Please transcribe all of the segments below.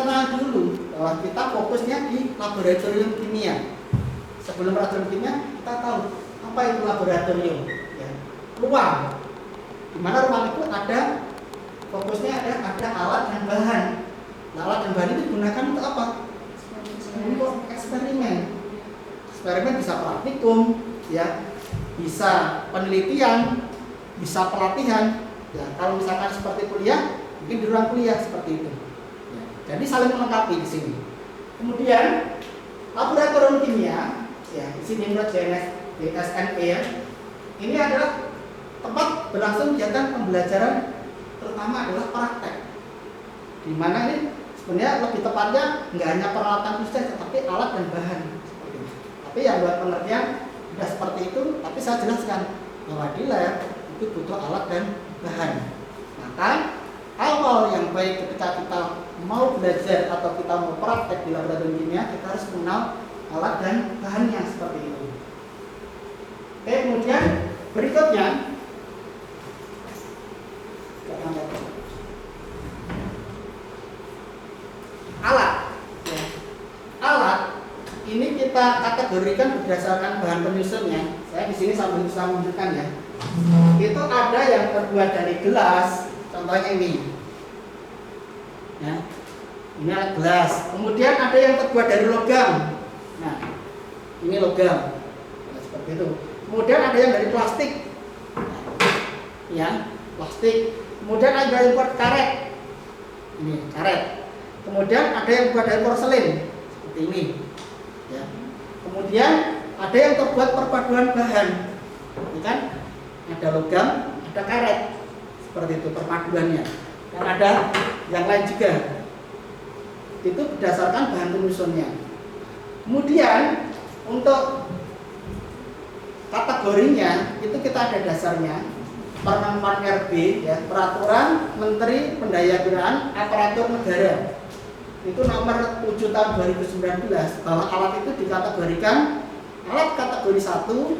kenal dulu bahwa kita fokusnya di laboratorium kimia. Sebelum laboratorium kimia, kita tahu apa itu laboratorium. Ya. Ruang. Di mana ruang itu ada fokusnya ada alat dan bahan. Nah, alat dan bahan itu digunakan untuk apa? Untuk eksperimen. Eksperimen bisa praktikum, ya, bisa penelitian, bisa pelatihan. Ya, kalau misalkan seperti kuliah, mungkin di ruang kuliah seperti itu. Ya, jadi saling melengkapi di sini. Kemudian laboratorium kimia, ya, di sini menurut DSNE ya, ini adalah tempat berlangsung kegiatan pembelajaran, terutama adalah praktek. Di mana ini sebenarnya lebih tepatnya nggak hanya peralatan khusus, tetapi alat dan bahan. Seperti itu. Tapi yang buat pengertian sudah seperti itu, tapi saya jelaskan bahwa di lab itu butuh alat dan bahan. Maka awal yang baik ketika kita mau belajar atau kita mau praktek di laboratorium kimia, kita harus mengenal alat dan bahannya seperti itu. Oke, kemudian berikutnya alat. Ya. Alat ini kita kategorikan berdasarkan bahan penyusunnya. Saya di sini sambil bisa menunjukkan ya. Itu ada yang terbuat dari gelas, contohnya ini. Ya. Ini alat gelas. Kemudian ada yang terbuat dari logam. Nah, ini logam. Nah, seperti itu. Kemudian ada yang dari plastik. Ya, plastik. Kemudian ada yang buat karet. Ini karet. Kemudian ada yang buat dari porselin seperti ini. Ya. Kemudian ada yang terbuat perpaduan bahan. Ini kan ada logam, ada karet. Seperti itu perpaduannya. Dan ada yang lain juga. Itu berdasarkan bahan penyusunnya. Kemudian untuk kategorinya itu kita ada dasarnya. Permen RB ya, Peraturan Menteri Pendayaan Aparatur Negara. Itu nomor 7 tahun 2019 bahwa alat itu dikategorikan alat kategori 1,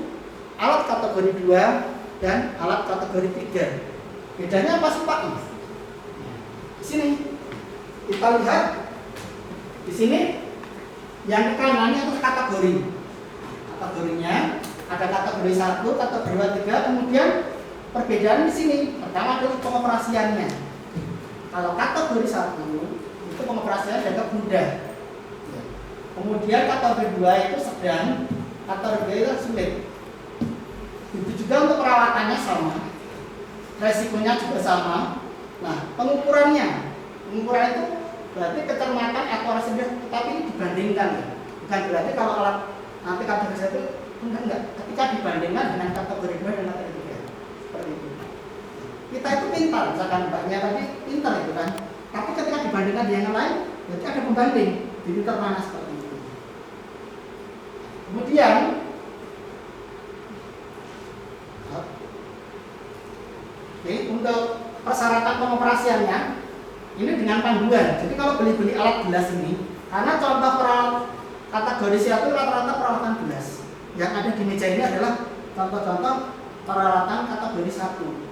alat kategori 2 dan alat kategori 3. Bedanya apa sih Pak? Di sini kita lihat di sini yang kanannya itu kategori. Kategorinya ada kategori 1, kategori 2, 3, kemudian perbedaan di sini. Pertama adalah pengoperasiannya. Kalau kategori 1 itu pengoperasiannya dianggap mudah. Kemudian kategori 2 itu sedang, kategori 3 itu sulit. Itu juga untuk perawatannya sama, resikonya juga sama. Nah, pengukuran itu berarti kecermatan akurasi, tapi ini dibandingkan ya. Bukan berarti kalau alat nanti kategori 1 enggak. Ketika dibandingkan dengan kategori 2 dan kategori 3 seperti itu. Kita itu pintar, misalkan mbaknya tadi pintar itu kan. Tapi ketika dibandingkan dengan yang lain, berarti ada pembanding. Jadi termana seperti itu. Kemudian untuk persyaratan pengoperasiannya ini dengan panduan. Jadi kalau beli alat gelas ini, karena contoh kategori 1 rata-rata peralatan gelas. Yang ada di meja ini adalah contoh-contoh peralatan kategori 1.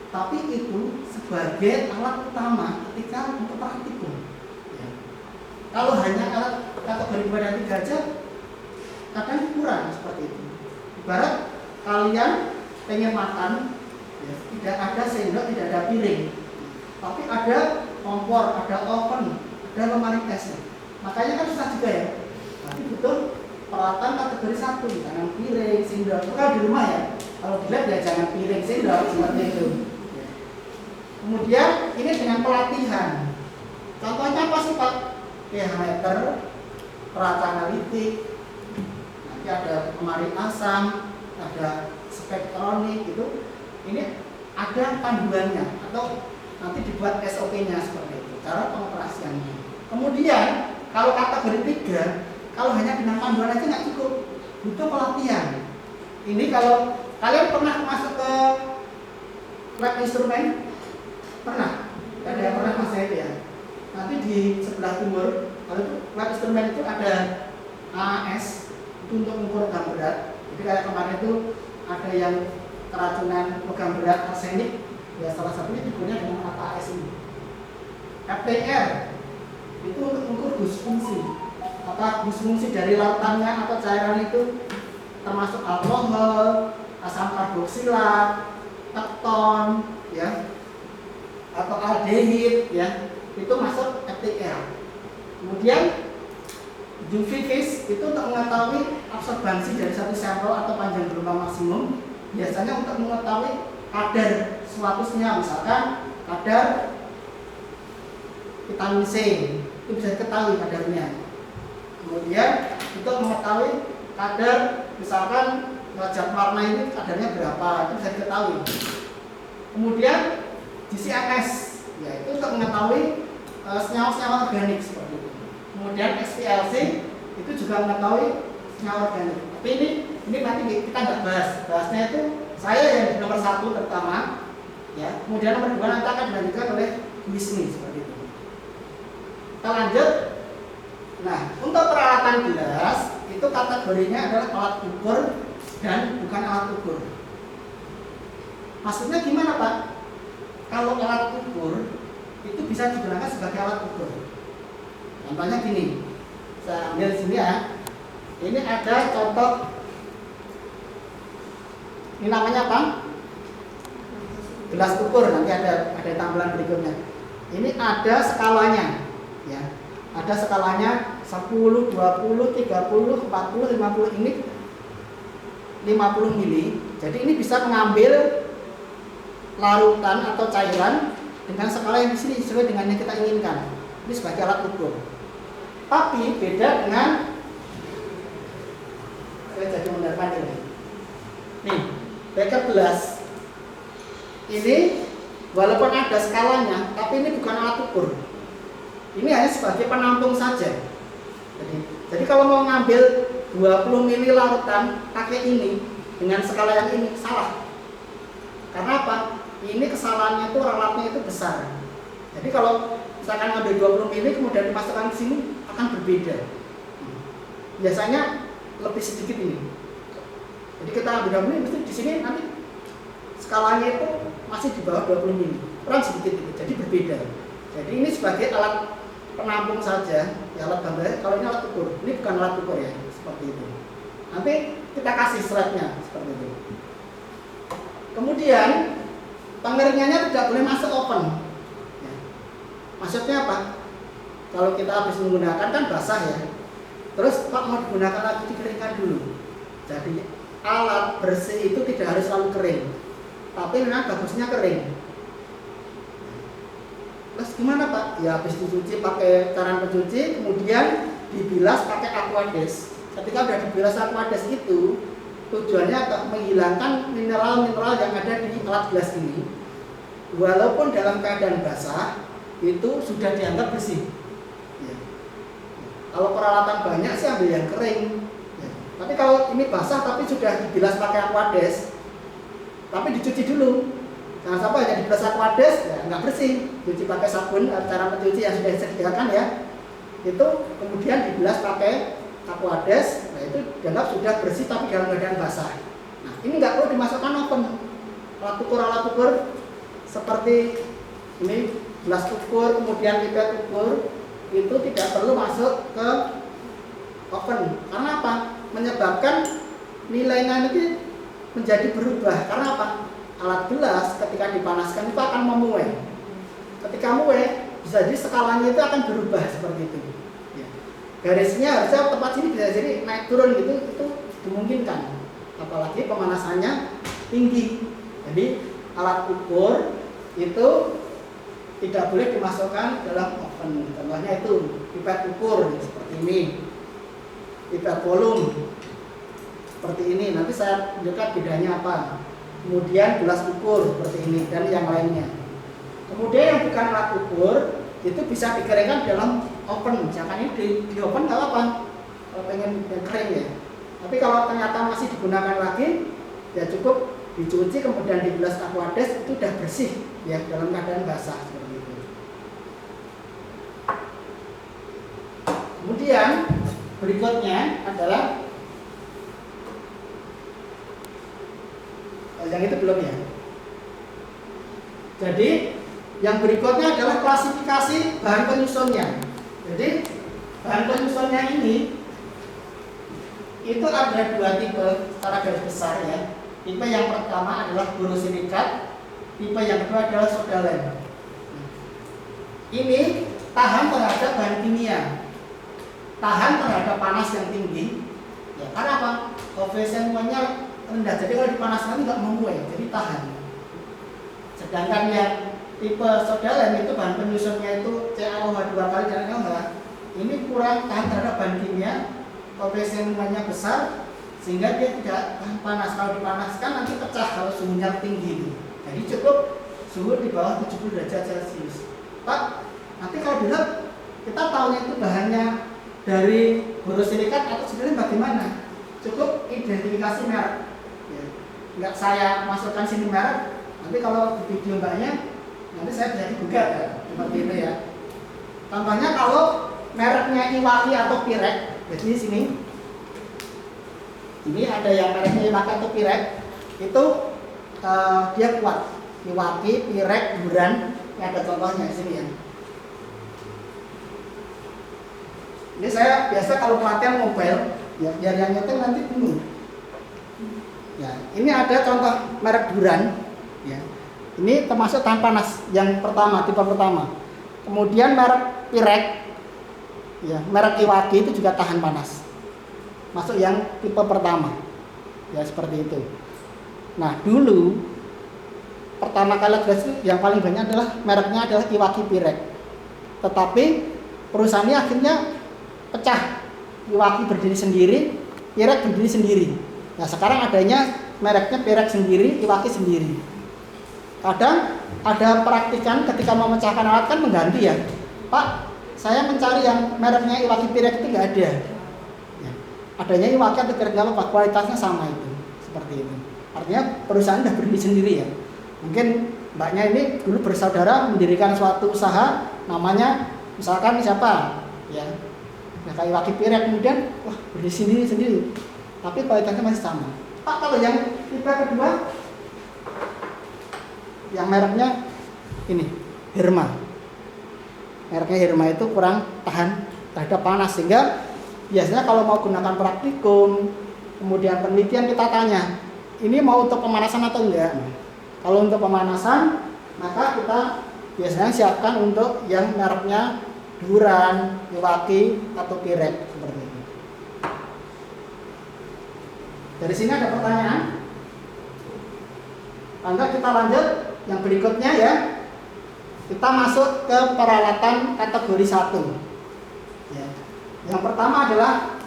Tapi itu sebagai alat utama ketika untuk praktikum. Ya. Kalau hanya alat kategori 2 dan 3 aja, kadang kurang seperti itu. Ibarat kalian pengen makan, ya, tidak ada sendok, tidak ada piring, tapi ada kompor, ada oven, ada lemari es. Makanya kan susah juga ya. Tapi butuh peralatan kategori 1, jangan piring, sendok. Kalau di rumah ya, kalau di lab ya jangan piring, sendok seperti itu. Kemudian ini dengan pelatihan. Contohnya apa sih Pak? pH meter, peraca analitik, nanti ada lemari asam, ada spektronik itu. Ini ada panduannya atau nanti dibuat SOP-nya seperti itu, cara pengoperasiannya. Kemudian kalau kategori 3, kalau hanya dengan panduan aja nggak cukup, butuh pelatihan. Ini kalau kalian pernah masuk ke lab instrumen, pernah? Ada yang pernah masuk itu ya? Nanti di sebelah timur, kalau itu lab instrumen itu ada AS itu untuk mengukur logam berat. Jadi kayak kemarin itu ada yang keracunan logam berat arsenik, ya salah satunya diukurnya dengan alat AS ini. FTR itu untuk mengukur gus fungsi. Apa gus fungsi dari larutannya atau cairan itu termasuk alkohol, asam karboksilat, keton, ya, atau aldehid, ya, itu masuk FTR. Kemudian UV vis itu untuk mengetahui absorbansi dari satu sampel atau panjang gelombang maksimum, biasanya untuk mengetahui kadar suatusnya, misalkan kadar vitamin C itu bisa diketahui kadarnya. Kemudian untuk mengetahui kadar misalkan zat warna ini kadarnya berapa, itu bisa diketahui. Kemudian GCMS, yaitu untuk mengetahui senyawa-senyawa organik seperti itu. Kemudian SPLC itu juga mengetahui senyawa organik. Tapi ini nanti kita nggak bahasnya itu saya yang di nomor 1 terutama, ya. Kemudian nomor 2 nanti akan dilanjutkan oleh Wisni seperti itu. Kita lanjut. Nah, untuk peralatan gelas itu kategorinya adalah alat ukur dan bukan alat ukur. Maksudnya gimana, Pak? Kalau alat ukur itu bisa digunakan sebagai alat ukur. Contohnya gini, saya ambil sini ya. Ini ada contoh. Ini namanya apa? Gelas ukur. Nanti ada tampilan berikutnya. Ini ada skalanya, ya. Ada skalanya 10, 20, 30, 40, 50. Ini 50 mili. Jadi ini bisa mengambil larutan atau cairan dengan skala yang di sini sesuai dengan yang kita inginkan. Ini sebagai alat ukur. Tapi beda dengan, saya jadi mendapatkan ini. Nih, beker gelas. Ini walaupun ada skalanya, tapi ini bukan alat ukur. Ini hanya sebagai penampung saja. Jadi kalau mau ngambil 20 mili larutan pakai ini dengan skala yang ini salah. Karena apa? Ini kesalahannya itu relatnya itu besar. Jadi kalau misalkan ngambil 20 mili kemudian dimasukkan ke sini akan berbeda. Biasanya lebih sedikit ini. Jadi kita ambil 20 mili mesti di sini nanti skalanya itu masih di bawah 20 mili. Kurang sedikit itu. Jadi berbeda. Jadi ini sebagai alat penampung saja, ya, alat gambar. Kalau ini alat ukur, ini bukan alat ukur ya, seperti itu. Nanti kita kasih slide-nya seperti itu. Kemudian pengeringannya tidak boleh masuk oven. Ya. Maksudnya apa? Kalau kita habis menggunakan kan basah ya. Terus Pak mau digunakan lagi dikeringkan dulu. Jadi alat bersih itu tidak harus selalu kering, tapi memang bagusnya kering. Terus gimana Pak? Ya habis dicuci pakai cairan pencuci, kemudian dibilas pakai Aquades. Ketika sudah dibilas Aquades itu tujuannya untuk menghilangkan mineral-mineral yang ada di alat gelas ini. Walaupun dalam keadaan basah itu sudah dianggap bersih. Ya. Kalau peralatan banyak sih ambil yang kering. Ya. Tapi kalau ini basah tapi sudah dibilas pakai Aquades, tapi dicuci dulu. Jangan sampai hanya dibilas Aquades, ya nggak bersih. Cuci pakai sabun, cara pencuci yang sudah disediakan ya. Itu kemudian dibilas pakai Aquades, nah itu dianggap sudah bersih tapi dalam keadaan basah. Nah ini nggak perlu dimasukkan oven. Alat ukur seperti ini gelas ukur, kemudian pipet ukur itu tidak perlu masuk ke oven. Karena apa? Menyebabkan nilainya itu menjadi berubah. Karena apa? Alat gelas ketika dipanaskan itu akan memuai. Ketika muai, bisa jadi skalanya itu akan berubah seperti itu. Ya. Garisnya harusnya tempat sini bisa jadi naik turun gitu, itu dimungkinkan. Apalagi pemanasannya tinggi. Jadi alat ukur itu tidak boleh dimasukkan dalam oven. Contohnya itu pipet ukur seperti ini, pipet volume seperti ini. Nanti saya tunjukkan bedanya apa. Kemudian gelas ukur seperti ini dan yang lainnya. Kemudian yang bukan alat ukur itu bisa dikeringkan dalam oven. Misalkan ini di oven nggak apa-apa kalau pengen kering ya. Tapi kalau ternyata masih digunakan lagi, ya cukup dicuci kemudian dibilas Aquades, itu udah bersih ya dalam keadaan basah seperti itu. Kemudian berikutnya adalah yang itu belum ya. Jadi Yang berikutnya adalah klasifikasi bahan penyusunnya. Jadi bahan penyusunnya ini itu ada dua tipe secara garis besar ya. Tipe yang pertama adalah borosilikat, tipe yang kedua adalah soda lem. Ini tahan terhadap bahan kimia, tahan terhadap panas yang tinggi. Ya, karena apa? Koefisiennya rendah, jadi kalau dipanaskan nggak menguap, jadi tahan. Sedangkan yang tipe soda lem itu bahan penyusunnya itu CaOH 2 kali dan NaOH. Ini kurang tahan terhadap bahan kimia, koefisiennya besar sehingga dia tidak tahan panas. Kalau dipanaskan nanti pecah kalau suhunya tinggi. Jadi cukup suhu di bawah 70 derajat Celcius. Pak, nanti kalau dilihat kita tahunya itu bahannya dari borosilikat atau sebenarnya bagaimana? Cukup identifikasi merek. Ya. Nggak saya masukkan sini merek. Nanti kalau di video mbaknya nanti saya bisa digugat ya, seperti itu ya. Contohnya kalau mereknya Iwaki atau Pirek, jadi sini ini ada yang mereknya Iwaki atau Pirek, itu dia kuat. Iwaki, Pirek, Buran, ini ada contohnya di sini ya. Ini saya biasa kalau pelatihan mobile, ya biar yang nyetel nanti bingung. Ya, ini ada contoh merek Buran, ya. Ini termasuk tahan panas yang pertama, tipe pertama. Kemudian merek Pirek, ya, merek Iwaki itu juga tahan panas. Masuk yang tipe pertama, ya seperti itu. Nah dulu pertama kali yang paling banyak adalah mereknya adalah Iwaki Pirek. Tetapi perusahaan ini akhirnya pecah. Iwaki berdiri sendiri, Pirek berdiri sendiri. Nah sekarang adanya mereknya Pirek sendiri, Iwaki sendiri. Kadang ada praktikan ketika memecahkan alat kan mengganti ya, Pak, saya mencari yang mereknya Iwaki Pirek itu nggak ada. Ya. Adanya Iwaki atau Pirek nggak apa-apa, kualitasnya sama itu, seperti itu. Artinya perusahaan sudah berdiri sendiri ya. Mungkin mbaknya ini dulu bersaudara mendirikan suatu usaha, namanya misalkan siapa, ya, kayak Iwaki Pirek, kemudian wah berdiri sendiri, tapi kualitasnya masih sama. Pak, kalau yang tipe kedua, yang mereknya ini Herma, mereknya Herma itu kurang tahan terhadap panas, sehingga biasanya kalau mau gunakan praktikum kemudian penelitian kita tanya ini mau untuk pemanasan atau enggak. Kalau untuk pemanasan maka kita biasanya siapkan untuk yang mereknya Duran, Iwaki atau Pirek seperti itu. Dari sini ada pertanyaan? Anda kita lanjut yang berikutnya ya. Kita masuk ke peralatan kategori 1. Ya. Yang pertama adalah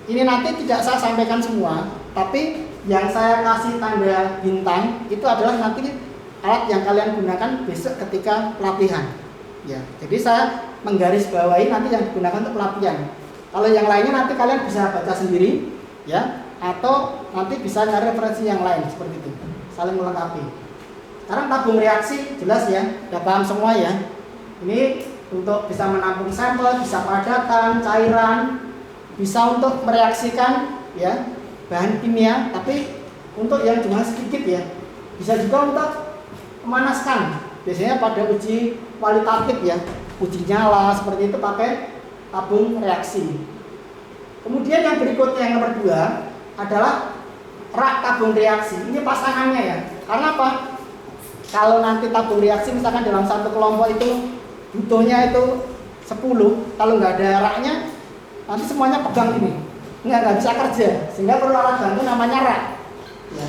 ini nanti tidak saya sampaikan semua, tapi yang saya kasih tanda bintang itu adalah nanti alat yang kalian gunakan besok ketika pelatihan. Ya. Jadi saya menggarisbawahi nanti yang digunakan untuk pelatihan. Kalau yang lainnya nanti kalian bisa baca sendiri, ya, atau nanti bisa cari referensi yang lain seperti itu, saling melengkapi. Sekarang tabung reaksi jelas ya, udah paham semua ya. Ini untuk bisa menampung sampel, bisa padatan, cairan, bisa untuk mereaksikan ya bahan kimia, tapi untuk yang cuma sedikit ya. Bisa juga untuk memanaskan. Biasanya pada uji kualitatif ya, uji nyala seperti itu pakai tabung reaksi. Kemudian yang berikutnya yang nomor 2 adalah rak tabung reaksi. Ini pasangannya ya. Karena apa? Kalau nanti tabung reaksi misalkan dalam satu kelompok itu butuhnya itu 10, kalau nggak ada raknya nanti semuanya pegang ini, nggak bisa kerja, sehingga perlu alat bantu namanya rak. Ya.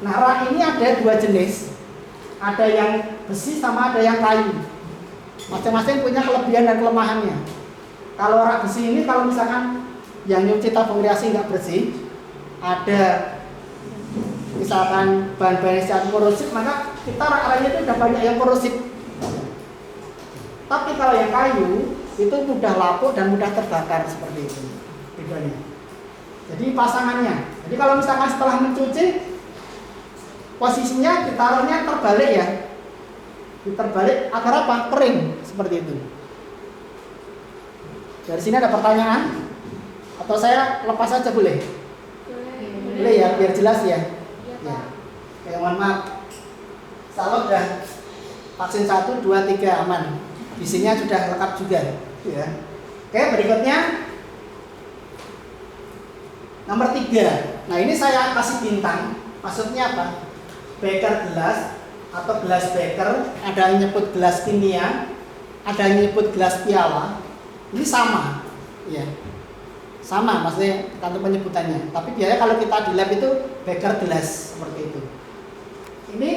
Nah rak ini ada 2 jenis, ada yang besi sama ada yang kayu. Masing-masing punya kelebihan dan kelemahannya. Kalau rak besi ini kalau misalkan yang nyuci tabung reaksi nggak bersih, ada misalkan bahan-bahan yang korosif, maka kita rak-raknya itu udah banyak yang korosif. Tapi kalau yang kayu itu mudah lapuk dan mudah terbakar seperti itu bedanya. Jadi pasangannya. Jadi kalau misalkan setelah mencuci posisinya ditaruhnya terbalik ya, diterbalik agar apa? Kering seperti itu. Dari sini ada pertanyaan? Atau saya lepas saja boleh? Boleh ya, biar jelas ya. Ya. Oke, mohon maaf. Salah udah Vaksin 1, 2, 3 aman. Isinya sudah lengkap juga ya. Oke, berikutnya nomor 3. Nah, ini saya kasih bintang. Maksudnya apa? Beker gelas atau gelas beker, ada yang nyebut gelas kimia, ada yang nyebut gelas piala. Ini sama ya. Sama maksudnya kantor penyebutannya. Tapi biasanya kalau kita di lab itu beker gelas seperti itu. Ini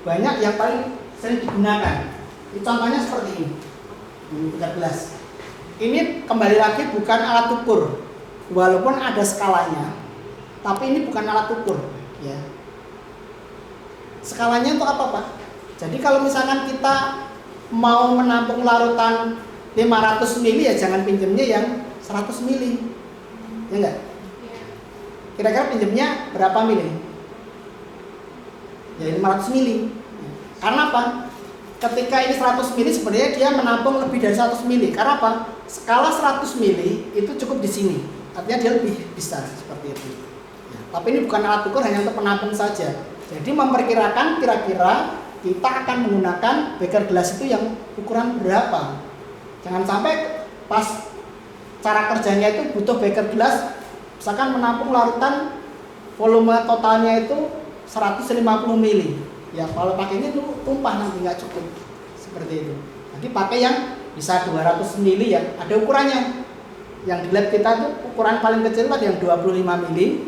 banyak yang paling sering digunakan. Ini contohnya seperti ini. Ini beker gelas. Ini kembali lagi bukan alat ukur. Walaupun ada skalanya, tapi ini bukan alat ukur ya. Skalanya untuk apa, Pak? Jadi kalau misalkan kita mau menampung larutan 500 mili ya jangan pinjemnya yang 100 mili. Ya enggak? Kira-kira pinjemnya berapa mili? Ya 500 mili. Karena apa? Ketika ini 100 mili sebenarnya dia menampung lebih dari 100 mili. Karena apa? Skala 100 mili itu cukup di sini. Artinya dia lebih besar seperti itu. Ya, tapi ini bukan alat ukur, hanya untuk penampung saja. Jadi memperkirakan kira-kira kita akan menggunakan beker gelas itu yang ukuran berapa. Jangan sampai pas cara kerjanya itu butuh beker gelas misalkan menampung larutan volume totalnya itu 150 mili. Ya kalau pakai ini tuh tumpah nanti nggak cukup seperti itu. Nanti pakai yang bisa 200 mili ya, ada ukurannya. Yang di lab kita tuh ukuran paling kecil ada yang 25 mili,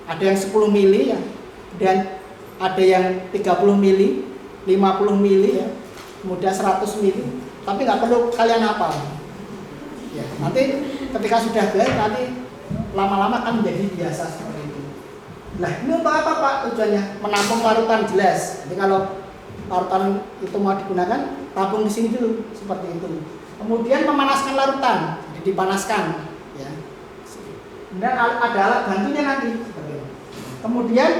ada yang 10 mili ya, dan ada yang 30 mili, 50 mili ya, kemudian 100 mili. Tapi nggak perlu kalian hafal. Ya, nanti ketika sudah biasa nanti lama-lama kan menjadi biasa seperti itu. Nah, ini untuk apa Pak tujuannya? Menampung larutan jelas. Jadi kalau larutan itu mau digunakan, tampung di sini dulu seperti itu. Kemudian memanaskan larutan, jadi dipanaskan. Ya. Kemudian ada alat bantunya nanti seperti itu. Kemudian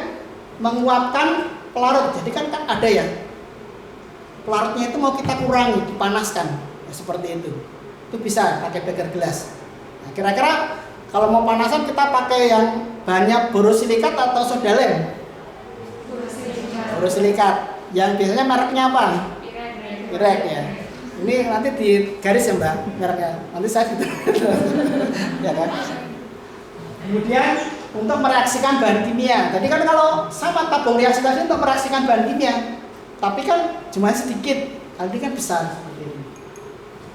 menguapkan pelarut. Jadi kan ada ya. Pelarutnya itu mau kita kurangi, dipanaskan. Ya, seperti itu. Itu bisa pakai beker gelas. Nah, kira-kira kalau mau panasan kita pakai yang banyak borosilikat atau soda lem? Borosilikat. Yang biasanya mereknya apa? Pirek ya. Ini nanti di garis ya Mbak mereknya. Nanti saya gitu. Ya kan? Kemudian untuk mereaksikan bahan kimia. Tadi kan kalau sama tabung reaksi tadi untuk mereaksikan bahan kimia. Tapi kan cuma sedikit. Kali ini kan besar seperti ini.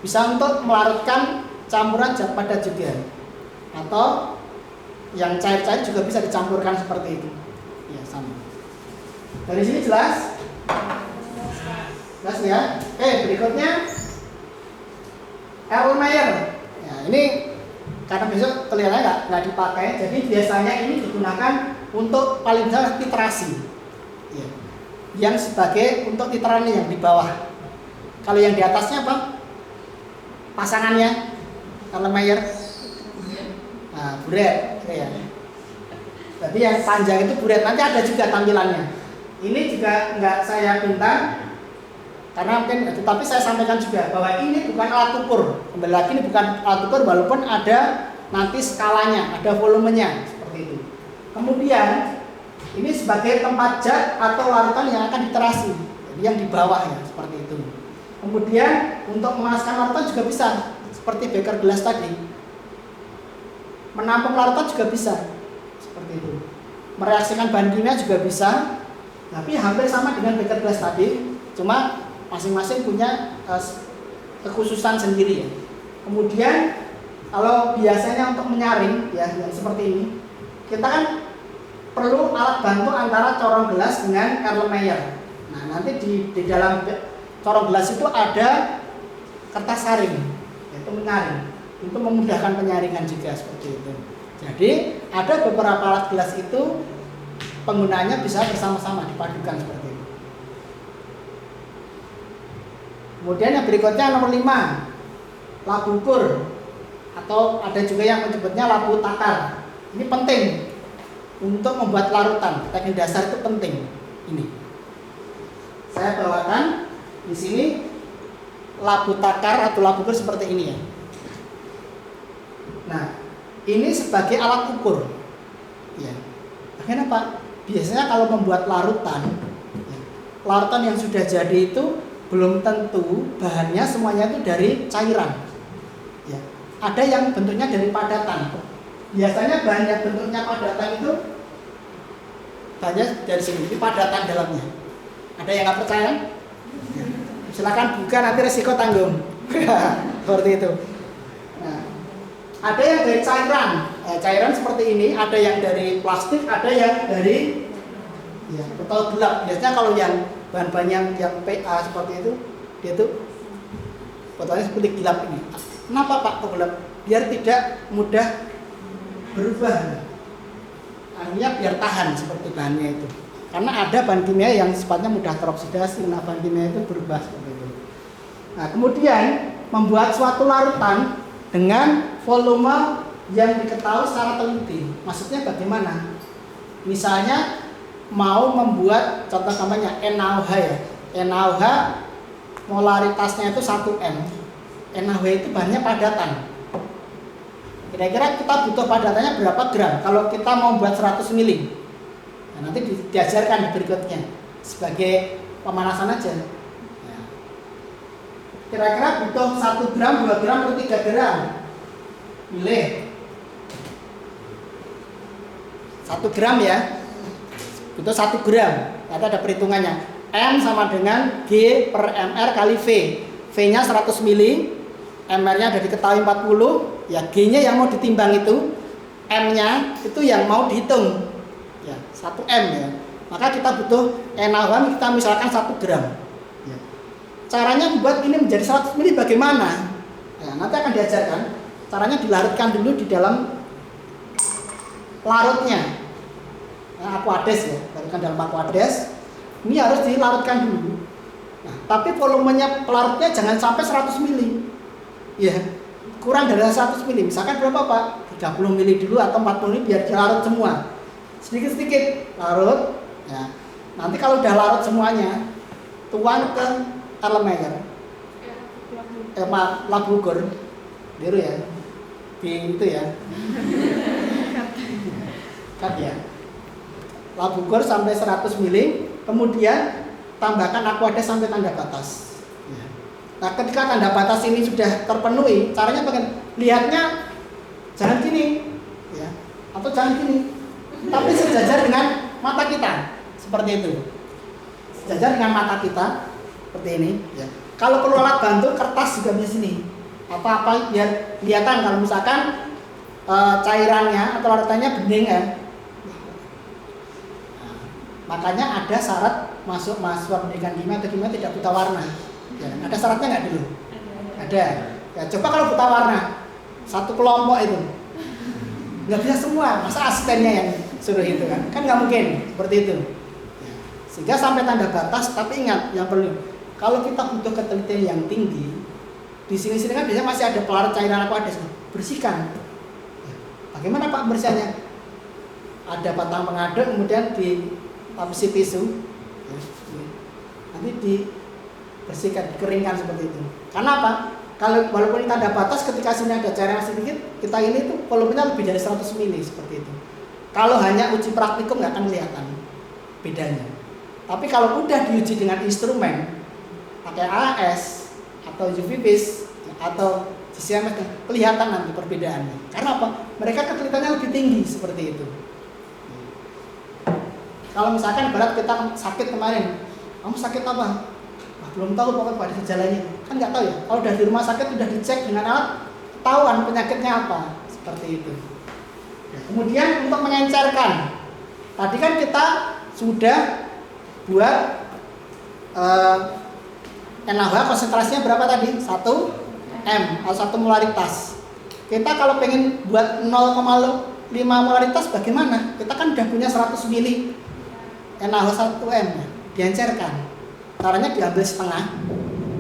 Bisa untuk melarutkan campuran zat padat juga. Atau yang cair-cair juga bisa dicampurkan seperti itu. Ya, sama. Dari sini jelas? Jelas ya? Berikutnya Erlenmeyer. Ya, ini karena besok kelihatannya nggak dipakai, jadi biasanya ini digunakan untuk paling besar titrasi. Ya. Yang sebagai untuk titerannya yang di bawah. Kalau yang di atasnya apa? Pasangannya Erlenmeyer. Nah, buret, ya. Jadi yang panjang itu buret. Nanti ada juga tampilannya. Ini juga nggak saya bintang karena mungkin, tapi saya sampaikan juga bahwa ini bukan alat ukur. Kembali lagi ini bukan alat ukur, walaupun ada nanti skalanya, ada volumenya seperti itu. Kemudian ini sebagai tempat zat atau larutan yang akan diterasi, jadi yang di bawah ya seperti itu. Kemudian untuk memanaskan larutan juga bisa, seperti beker gelas tadi. Menampung larutan juga bisa seperti itu. Mereaksikan bahan kimia juga bisa, tapi hampir sama dengan beker gelas tadi, cuma masing-masing punya kekhususan sendiri ya. Kemudian kalau biasanya untuk menyaring ya yang seperti ini, kita kan perlu alat bantu antara corong gelas dengan Erlenmeyer. Nah, nanti di dalam corong gelas itu ada kertas saring, yaitu menyaring. Untuk memudahkan penyaringan juga seperti itu. Jadi ada beberapa alat gelas itu penggunaannya bisa bersama-sama dipadukan seperti itu. Kemudian yang berikutnya nomor 5, labu ukur atau ada juga yang menyebutnya labu takar. Ini penting untuk membuat larutan. Teknik dasar itu penting. Ini saya bawakan di sini labu takar atau labu ukur seperti ini ya. Nah, ini sebagai alat ukur. Ya. Kenapa? Biasanya kalau membuat larutan, ya, larutan yang sudah jadi itu belum tentu bahannya semuanya itu dari cairan. Ya. Ada yang bentuknya dari padatan. Biasanya bahan yang bentuknya padatan itu banyak dari sini, ini padatan dalamnya. Ada yang nggak percaya? Ya. Silakan buka, nanti resiko tanggung. Seperti itu. Nah, ada yang dari cairan. Cairan seperti ini, ada yang dari plastik, ada yang dari botol gelap. Biasanya kalau yang bahan-bahan yang PA seperti itu, dia tuh botolnya seperti gelap ini. Kenapa Pak kok gelap? Biar tidak mudah berubah. Artinya biar tahan seperti bahannya itu. Karena ada bahan kimia yang sifatnya mudah teroksidasi, nah bahan kimia itu berubah seperti itu. Nah, kemudian membuat suatu larutan dengan volume yang diketahui secara teliti. Maksudnya bagaimana? Misalnya mau membuat contoh namanya NaOH ya. NaOH molaritasnya itu 1M. NaOH itu bahannya padatan. Kira-kira kita butuh padatannya berapa gram? Kalau kita mau buat 100 mili. Nah, nanti diajarkan di berikutnya sebagai pemanasan aja. Nah, kira-kira butuh 1 gram, 2 gram, atau 3 gram? Pilih 1 gram ya. Butuh 1 gram. Nanti ada perhitungannya. M sama dengan G per MR kali V. V-nya 100 mili, MR-nya ada diketahui 40, ya G-nya yang mau ditimbang itu, M-nya itu yang mau dihitung. Ya, 1M ya. Maka kita butuh NaOH kita misalkan 1 gram. Ya. Caranya membuat ini menjadi 100 mili bagaimana? Ya, nanti akan diajarkan. Caranya dilarutkan dulu di dalam larutnya. Nah, aquades ya, larutkan dalam aquades. Ini harus dilarutkan dulu. Nah, tapi volumenya pelarutnya jangan sampai 100 mili. Ya, kurang dari 100 mili. Misalkan berapa Pak? 30 mili dulu atau 40 mili biar dilarut semua. Sedikit-sedikit larut. Ya. Nanti kalau udah larut semuanya, tuang ke Erlenmeyer. Labu ukur. Biru ya. Itu ya. Cut ya. Labu ukur sampai 100 mili, kemudian tambahkan aquades sampai tanda batas. Ya. Nah, ketika tanda batas ini sudah terpenuhi, caranya bagaimana? Lihatnya jangan gini, ya, atau jangan gini, tapi sejajar dengan mata kita, seperti itu. Sejajar dengan mata kita, seperti ini. Ya. Kalau perlu alat bantu, kertas juga di sini. Apa-apa biar kelihatan kalau misalkan cairannya atau larutannya bening ya. Nah, makanya ada syarat masuk mahasiswa pendidikan kimia atau kimia tidak buta warna. Ya, ada syaratnya nggak dulu? Ada. Ya, coba kalau buta warna, satu kelompok itu nggak bisa semua. Masa asistennya yang suruh itu kan? Kan nggak mungkin seperti itu. Ya. Sehingga sampai tanda batas. Tapi ingat yang perlu, kalau kita butuh ketelitian yang tinggi, di sini-sini kan biasanya masih ada pelarut cairan aquades, bersihkan. Ya. Bagaimana Pak bersihnya? Ada batang pengaduk, kemudian dilapisi tisu, ya. Nanti dibersihkan, dikeringkan seperti itu. Karena apa? Kalau walaupun ini tanda batas, ketika sini ada cairan sedikit, kita ini tuh volumenya lebih dari 100 mili seperti itu. Kalau hanya uji praktikum nggak akan kelihatan bedanya. Tapi kalau udah diuji dengan instrumen, pakai AAS atau UV vis atau GCMS, kelihatan nanti perbedaannya. Karena apa? Mereka ketelitiannya lebih tinggi seperti itu. Kalau misalkan berat kita sakit kemarin, kamu sakit apa? Belum tahu pokoknya pada gejalanya, kan nggak tahu ya. Kalau udah di rumah sakit udah dicek dengan alat, ketahuan penyakitnya apa, seperti itu. Ya, kemudian untuk mengencerkan, tadi kan kita sudah buat NaOH konsentrasinya berapa tadi? 1 M atau 1 molaritas. Kita kalau pengen buat 0,5 molaritas bagaimana? Kita kan udah punya 100 mili NaOH 1 M, diencerkan. Caranya diambil setengah,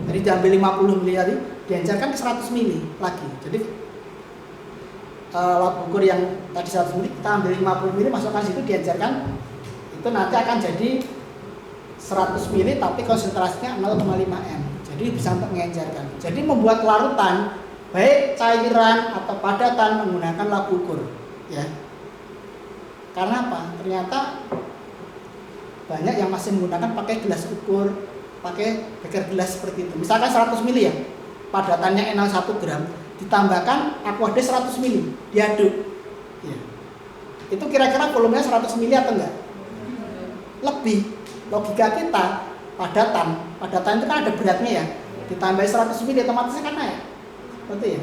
jadi diambil 50 mili tadi, diencerkan ke 100 mili lagi. Jadi labu ukur yang tadi 100 mili, kita ambil 50 mili, masukkan situ, diencerkan. Itu nanti akan jadi 100 mili, tapi konsentrasinya 0,5 M. Jadi bisa untuk mengencerkan. Jadi membuat larutan, baik cairan atau padatan menggunakan labu ukur. Ya. Karena apa? Ternyata banyak yang masih menggunakan pakai gelas ukur, pakai beker gelas seperti itu. Misalkan 100 ml ya, padatannya NaOH 1 gram, ditambahkan Aquade 100 ml, diaduk. Ya. Itu kira-kira volumenya 100 ml atau enggak? Lebih. Logika kita, padatan itu kan ada beratnya ya, ditambah 100 ml otomatis kan naik. Betul ya?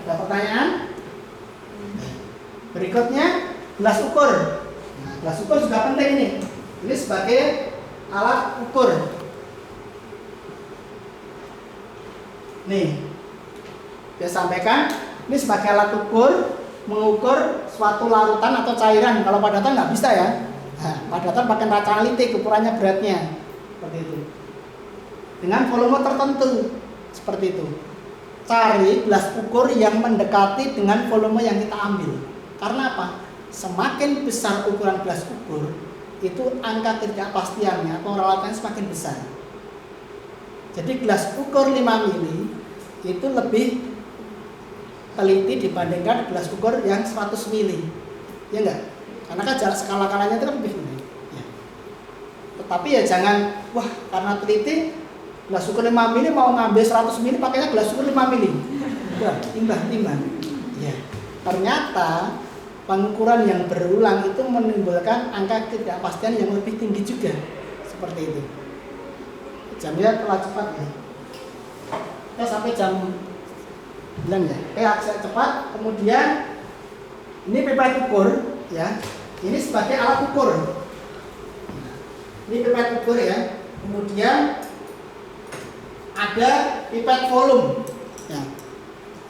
Ada pertanyaan? Berikutnya gelas ukur. Nah, gelas ukur juga penting ini. Ini sebagai alat ukur. Nih, saya sampaikan ini sebagai alat ukur, mengukur suatu larutan atau cairan. Kalau padatan nggak bisa ya. Nah, padatan pakai kaca analitik, ukurannya beratnya seperti itu. Dengan volume tertentu seperti itu. Cari gelas ukur yang mendekati dengan volume yang kita ambil. Karena apa? Semakin besar ukuran gelas ukur, itu angka ketidakpastiannya atau relatannya semakin besar. Jadi gelas ukur 5 mili itu lebih teliti dibandingkan gelas ukur yang 100 mili. Ya enggak? Karena kan jarak skala-kalanya itu lebih tinggi. Ya. Tetapi ya jangan, wah karena teliti gelas ukur 5 mili mau ngambil 100 mili pakainya gelas ukur 5 mili. Wah, timbang-timbang. Ya. Ternyata pengukuran yang berulang itu menimbulkan angka ketidakpastian yang lebih tinggi juga. Seperti itu. Jamnya telah cepat ya. Kita sampai jam 9 ya. Agak cepat. Kemudian ini pipet ukur ya. Ini sebagai alat ukur. Ini pipet ukur ya. Kemudian ada pipet volume. Ya.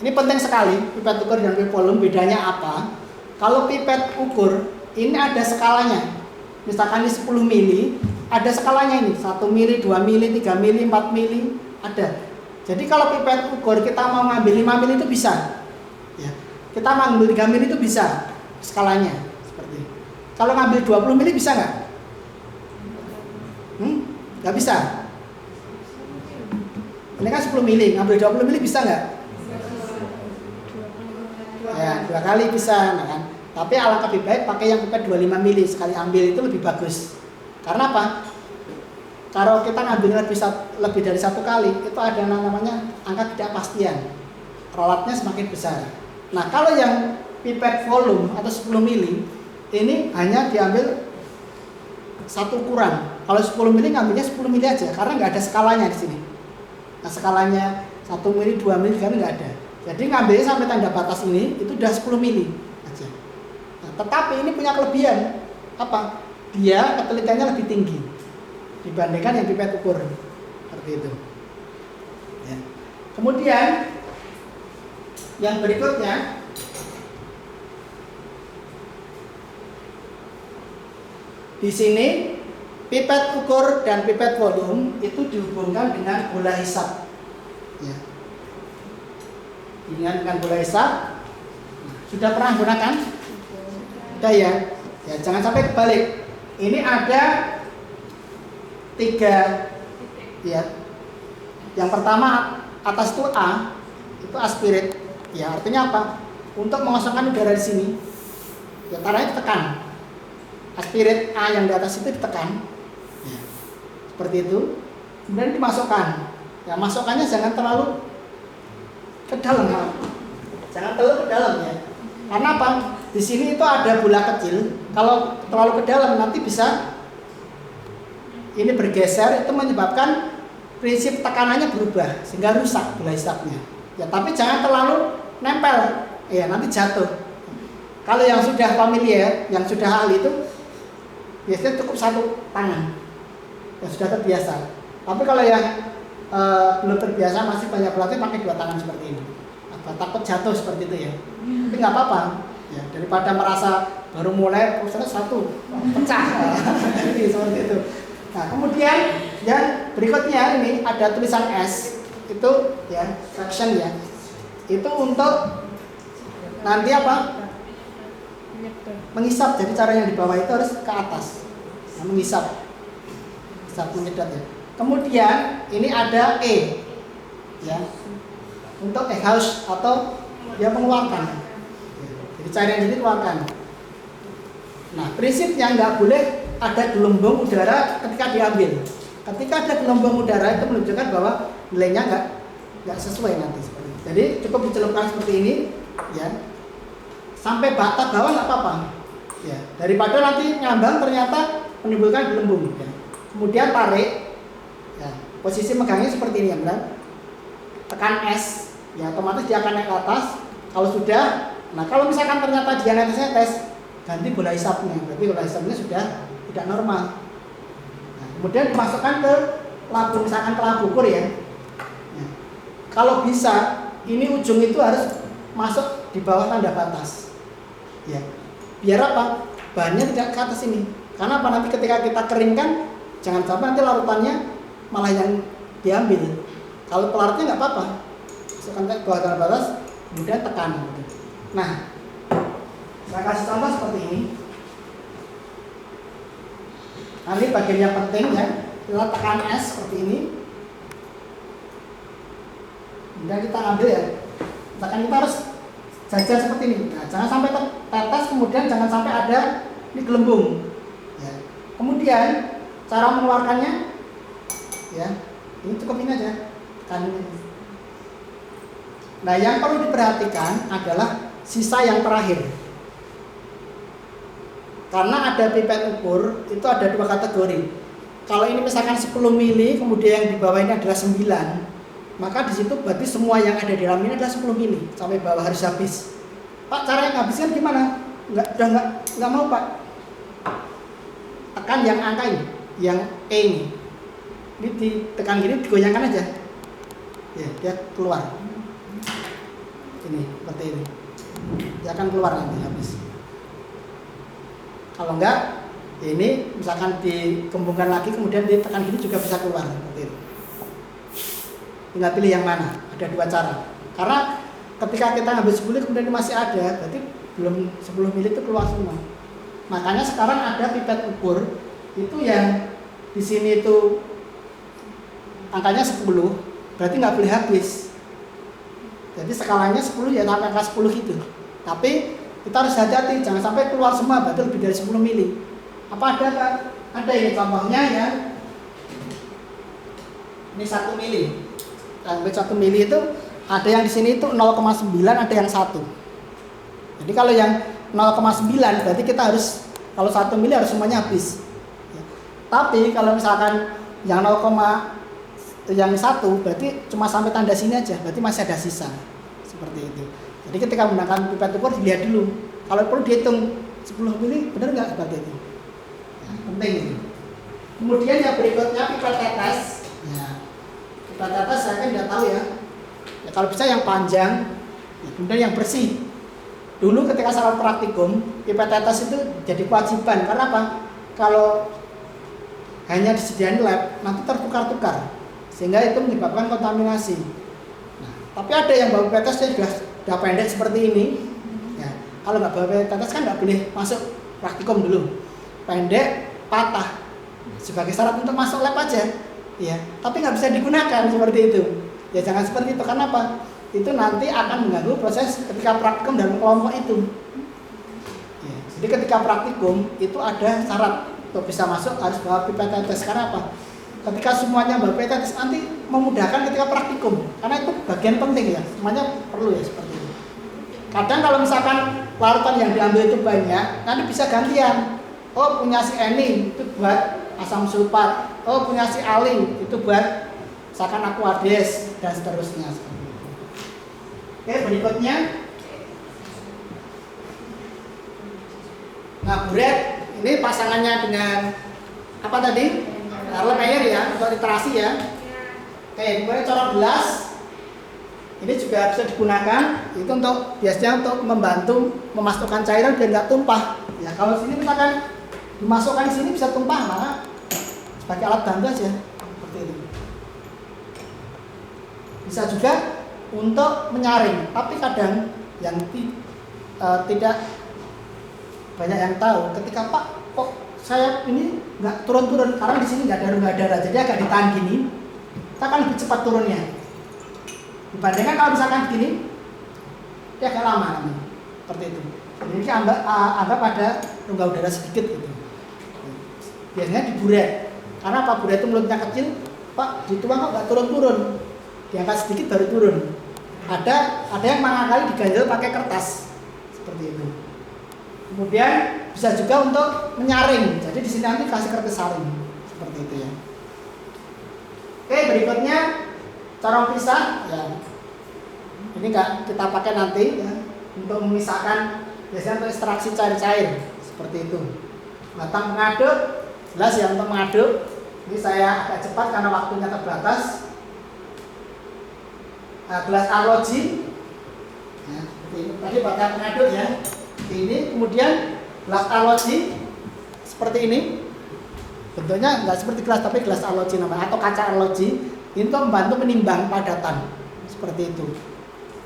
Ini penting sekali pipet ukur dan pipet volume. Bedanya apa? Kalau pipet ukur ini ada skalanya. Misalkan ini 10 mili, ada skalanya ini 1 mili, 2 mili, 3 mili, 4 mili, ada. Jadi kalau pipet ukur kita mau ngambil 5 mili itu bisa. Ya. Kita mau ngambil 3 mili itu bisa skalanya seperti ini. Kalau ngambil 20 mili bisa nggak? Nggak bisa. Ini kan 10 mili, ngambil 20 mili bisa nggak? Ya, 2 kali bisa, nah kan. Tapi alangkah lebih baik pakai yang pipet 25 mili sekali ambil itu lebih bagus. Karena apa? Kalau kita ngambil lebih dari 1 kali, itu ada namanya angka ketidakpastian. Relatnya semakin besar. Nah, kalau yang pipet volume atau 10 mili, ini hanya diambil 1 ukuran. Kalau 10 mili ngambilnya 10 mili aja, karena nggak ada skalanya di sini. Nah, skalanya 1 mili, 2 mili kan nggak ada. Jadi ngambilnya sampai tanda batas ini itu udah 10 mili aja. Nah, tetapi ini punya kelebihan apa? Dia ketelitiannya lebih tinggi dibandingkan yang pipet ukur seperti itu. Ya. Kemudian yang berikutnya di sini pipet ukur dan pipet volume itu dihubungkan dengan bola hisap. Ya. Dengan bola hisap. Sudah pernah gunakan? Sudah ya. Ya, jangan sampai kebalik. Ini ada 3 ya. Yang pertama atas itu A, itu aspirate. Ya, artinya apa? Untuk mengosongkan udara di sini. Ya, caranya ditekan. Aspirate A yang di atas itu ditekan. Ya. Seperti itu. Kemudian dimasukkan. Ya, masukkannya jangan terlalu ke dalam. Jangan terlalu ke dalam ya. Karena apa? Di sini itu ada bola kecil. Kalau terlalu ke dalam nanti bisa ini bergeser, itu menyebabkan prinsip tekanannya berubah sehingga rusak bola hisapnya. Ya, tapi jangan terlalu nempel. Ya, nanti jatuh. Kalau yang sudah familiar, yang sudah ahli itu biasanya cukup 1 tangan. Yang sudah terbiasa. Tapi kalau yang belum terbiasa masih banyak berlatih pakai 2 tangan seperti ini. Takut jatuh seperti itu ya. Tapi nggak apa-apa. Ya, daripada merasa baru mulai terus 1 pecah. Jadi seperti itu. Nah, kemudian yang berikutnya ini ada tulisan S itu ya, section ya. Itu untuk nanti apa? Mengisap. Jadi cara yang di bawah itu harus ke atas. Nah, mengisap. Isap menyedot ya. Kemudian ini ada E ya. Untuk exhaust atau dia mengeluarkan. Jadi cairan ini keluarkan. Nah, prinsipnya nggak boleh ada gelembung udara ketika diambil. Ketika ada gelembung udara itu menunjukkan bahwa nilainya nggak sesuai nanti seperti itu. Jadi cukup dicelupkan seperti ini, ya, sampai batas bawah nggak apa-apa, ya, daripada nanti ngambang ternyata menimbulkan gelembung. Ya. Kemudian tarik, ya, posisi megangnya seperti ini ya benar. Tekan S, ya otomatis dia akan naik ke atas. Kalau sudah, nah kalau misalkan ternyata dia netes, ganti bola hisapnya, berarti bola hisapnya sudah tidak normal. Nah, kemudian dimasukkan ke labu, misalkan ke labu ukur ya. Nah, kalau bisa, ini ujung itu harus masuk di bawah tanda batas. Ya, biar apa? Bahannya tidak ke atas ini. Karena apa? Nanti ketika kita keringkan, jangan sampai nanti larutannya malah yang diambil. Kalau pelarutnya nggak apa-apa, masukkan ke bawah tanda batas, kemudian tekan. Nah, saya kasih contoh seperti ini. Nah, ini bagian yang penting ya, kita tekan S seperti ini. Kemudian kita ambil ya, misalkan kita harus jajar seperti ini. Nah, jangan sampai tetes, kemudian jangan sampai ada ini gelembung. Ya. Kemudian cara mengeluarkannya, ya, ini cukup ini aja. Tekan ini. Nah, yang perlu diperhatikan adalah sisa yang terakhir. Karena ada pipet ukur, itu ada dua kategori. Kalau ini misalkan 10 mili, kemudian yang di bawah ini adalah 9, maka di situ berarti semua yang ada di dalam ini adalah 10 mili sampai bawah harus habis. Pak, cara yang habiskan gimana? Nggak mau Pak. Tekan yang angka ini, yang E ini. Ini ditekan gini, digoyangkan aja. Ya, dia keluar. Ini seperti ini. Dia akan keluar nanti habis. Kalau enggak, ini misalkan dikembangkan lagi, kemudian ditekan gini juga bisa keluar seperti itu. Tinggal pilih yang mana. Ada dua cara. Karena ketika kita ngambil 10 kemudian masih ada, berarti belum 10 mili itu keluar semua. Makanya sekarang ada pipet ukur itu yang di sini itu angkanya 10, berarti nggak boleh habis. Jadi skalanya 10 ya sampai angka 10 gitu. Tapi kita harus hati-hati, jangan sampai keluar semua, berarti lebih dari 10 mili. Apa ada Pak? Ada ini contohnya ya. Ini 1 mili. Sampai 1 mili itu ada yang di sini itu 0,9, ada yang 1. Jadi kalau yang 0,9 berarti kita harus, kalau 1 mili harus semuanya habis. Ya. Tapi kalau misalkan yang 1 berarti cuma sampai tanda sini aja, berarti masih ada sisa. Seperti itu. Jadi ketika menggunakan pipet ukur dilihat dulu. Kalau perlu dihitung 10 mili, benar nggak seperti itu? Ya, penting ini. Kemudian yang berikutnya pipet tetes. Ya, pipet tetes saya kan tidak tahu ya. Ya kalau bisa yang panjang, ya, kemudian yang bersih. Dulu ketika salah praktikum, pipet tetes itu jadi kewajiban. Karena apa? Kalau hanya disediakan lab, nanti tertukar-tukar, sehingga itu menyebabkan kontaminasi. Nah, tapi ada yang bawa pipet tetes sudah pendek seperti ini. Ya, kalau nggak bawa pipet tetes kan nggak boleh masuk praktikum dulu. Pendek, patah, sebagai syarat untuk masuk lab aja. Ya, tapi nggak bisa digunakan seperti itu. Ya jangan seperti itu. Karena apa? Itu nanti akan mengganggu proses ketika praktikum dalam kelompok itu. Ya, jadi ketika praktikum itu ada syarat untuk bisa masuk harus bawa pipet tetes. Karena apa? Ketika semuanya bawa pipet tetes nanti memudahkan ketika praktikum. Karena itu bagian penting ya. Semuanya perlu ya seperti itu. Kadang kalau misalkan larutan yang diambil itu banyak, nanti bisa gantian. Oh punya si Eni itu buat asam sulfat. Oh punya si Ali itu buat misalkan Aquades dan seterusnya. Oke, berikutnya. Nah, buret ini pasangannya dengan apa tadi? Erlenmeyer ya, untuk literasi ya. Oke, kemudian corok gelas. Ini juga bisa digunakan itu untuk biasanya untuk membantu memasukkan cairan biar nggak tumpah. Ya, kalau sini misalkan dimasukkan di sini bisa tumpah, maka sebagai alat bantu aja seperti itu. Bisa juga untuk menyaring, tapi kadang yang tidak banyak yang tahu ketika Pak kok saya ini nggak turun-turun karena di sini nggak ada darah, jadi agak ditahan gini, kita akan lebih cepat turunnya dibandingkan kalau misalkan gini dia agak lama namanya. Seperti itu. Jadi anggap ada rongga udara sedikit gitu. biasanya diburet. Karena apa? Buret itu mulutnya kecil, Pak dituang kok nggak turun-turun, diangkat sedikit baru turun. Ada yang mangkali diganjel pakai kertas seperti itu. Kemudian bisa juga untuk menyaring, jadi di sini nanti kasih kertas saring seperti itu ya. Oke, berikutnya corong pisah ya. Ini nggak kita pakai nanti ya, untuk memisahkan biasanya untuk ekstraksi cair-cair seperti itu. Batang pengaduk, jelas ya untuk mengaduk. Ini saya agak cepat karena waktunya terbatas. Gelas arloji, ya, seperti ini. Tadi batang pengaduk ya. Ini kemudian gelas arloji seperti ini. Bentuknya nggak seperti gelas tapi gelas arloji namanya atau kaca arloji. Ini untuk membantu menimbang padatan seperti itu.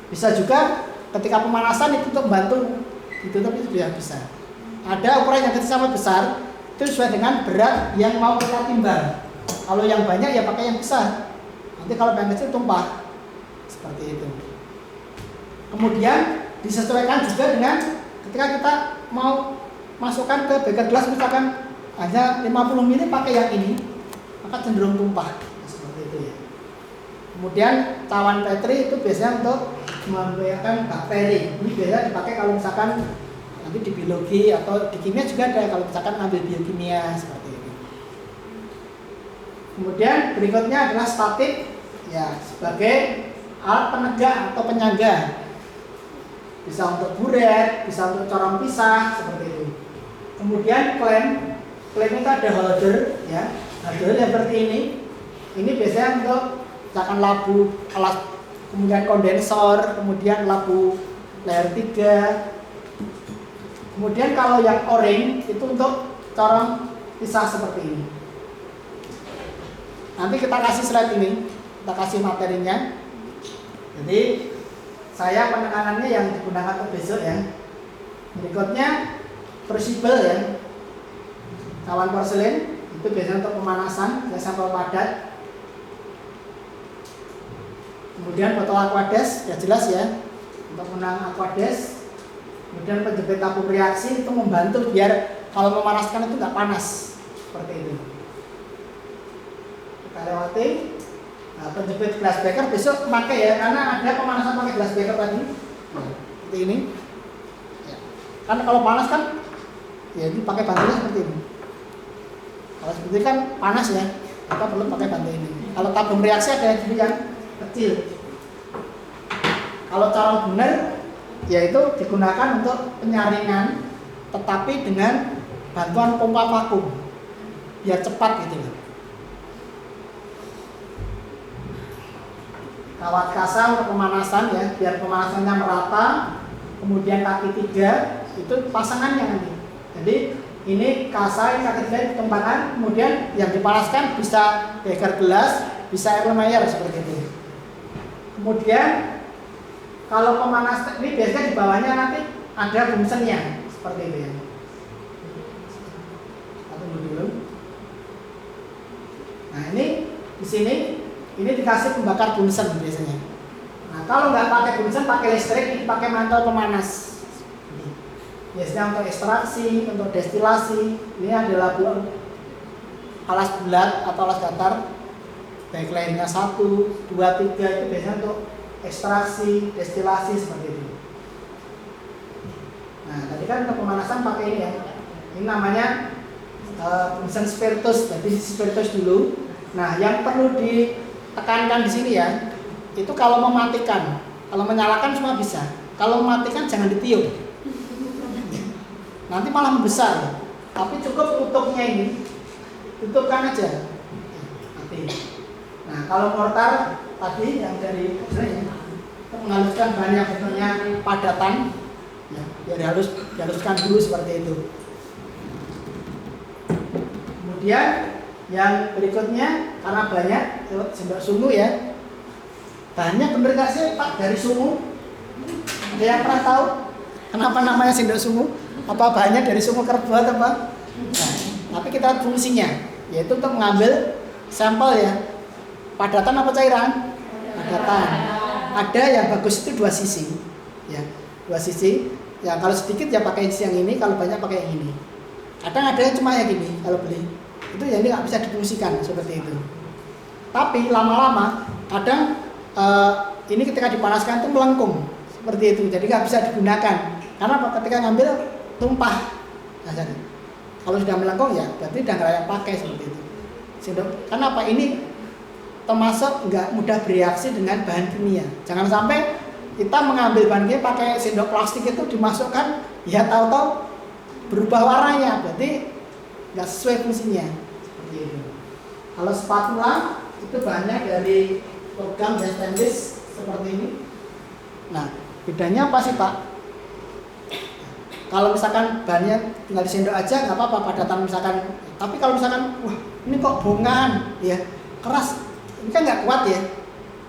Bisa juga ketika pemanasan itu untuk membantu itu tapi sudah bisa. Ada ukuran yang kecil sama besar itu sesuai dengan berat yang mau kita timbang. Kalau yang banyak ya pakai yang besar. Nanti kalau yang kecil tumpah seperti itu. Kemudian disesuaikan juga dengan ketika kita mau masukkan ke beker gelas misalkan hanya 50 ml pakai yang ini, maka cenderung tumpah seperti itu ya. Kemudian cawan Petri itu biasanya untuk membiarkan bakteri. Ini biasa dipakai kalau misalkan nanti di biologi atau di kimia juga ada kalau misalkan ambil biokimia seperti itu. Kemudian berikutnya adalah statik ya, sebagai alat penegak atau penyangga. Bisa untuk buret, bisa untuk corong pisah seperti itu. Kemudian klem itu ada holder ya, holder yang seperti ini. Ini biasanya untuk misalkan labu alas, kemudian kondensor, kemudian labu layer 3. Kemudian kalau yang o-ring itu untuk corong pisah seperti ini. Nanti kita kasih slide ini, kita kasih materinya. Jadi saya penekanannya yang digunakan untuk besok ya. Berikutnya crucible ya, cawan porselen itu biasanya untuk pemanasan, ya sampel padat. Kemudian botol aquades ya jelas ya, untuk menang aquades. Kemudian penjepit tabung reaksi itu membantu biar kalau memanaskan itu nggak panas seperti itu. Kita lewati. Nah, penjepit glass beaker besok pakai ya, karena ada pemanasan pakai glass beaker tadi. Seperti ini. Ya. Kan kalau panas kan, ya ini pakai bantunya seperti ini. Kalau seperti ini kan panas ya, kita perlu pakai bantu ini. Kalau tabung reaksi ada yang kecil. Kalau cara benar, yaitu digunakan untuk penyaringan, tetapi dengan bantuan pompa vakum, biar cepat gitu loh. Kawat kasa untuk pemanasan ya, biar pemanasannya merata. Kemudian kaki 3 itu pasangannya nanti. Jadi ini kasa, ini kaki 3 ditempatkan. Kemudian yang dipanaskan bisa beker gelas, bisa air lumayan seperti itu. Kemudian kalau pemanas ini biasanya di bawahnya nanti ada bungsennya seperti itu ya. Tunggu dulu. Nah ini di sini. Ini dikasih pembakar bunsen biasanya. Nah kalau nggak pakai bunsen, pakai listrik, ini pakai mantel pemanas. Biasanya untuk ekstraksi, untuk destilasi. Ini adalah alas bulat atau alas datar. Baik layarnya 1, 2, 3 itu biasanya untuk ekstraksi, destilasi seperti itu. Nah tadi kan untuk pemanasan pakai ini ya. Ini namanya bunsen spiritus. Jadi spiritus dulu. Nah yang perlu tekankan di sini ya, itu kalau mematikan, kalau menyalakan semua bisa. Kalau mematikan jangan ditiup, nanti malah membesar. Tapi cukup tutupnya ini, tutupkan aja. Mati. Nah kalau mortar tadi yang dari menghaluskan bahan yang bentuknya padatan, ya, biar dihaluskan dulu seperti itu. Kemudian yang berikutnya, karena banyak sendok sungu ya. Bahannya bener gak sih Pak dari sungu? Ada yang pernah tahu kenapa namanya sendok sungu? Apa bahannya dari sungu kerbau atau apa? Nah, tapi kita lihat fungsinya, yaitu untuk mengambil sampel ya. Padatan apa cairan? Padatan. Ada yang bagus itu 2 sisi ya, 2 sisi. Ya kalau sedikit ya pakai yang ini, kalau banyak pakai yang ini. Kadang ada yang cuma yang gini kalau beli. itu jadi nggak bisa difungsikan seperti itu. Tapi lama-lama kadang ini ketika dipanaskan itu melengkung seperti itu, jadi nggak bisa digunakan karena ketika ngambil tumpah. Nah, jadi kalau sudah melengkung ya berarti udah nggak layak pakai seperti itu. Karena apa, ini termasuk nggak mudah bereaksi dengan bahan kimia. Jangan sampai kita mengambil bahan kimia pakai sendok plastik itu dimasukkan, ya tahu-tahu berubah warnanya, berarti nggak sesuai fungsinya. Seperti itu. Kalau spatula itu bahannya dari logam dan stainless seperti ini. Nah, bedanya apa sih Pak? Kalau misalkan bahannya tinggal disendok aja nggak apa-apa pada tangan misalkan. Tapi kalau misalkan, wah ini kok bongkahan, ya keras, ini kan nggak kuat ya.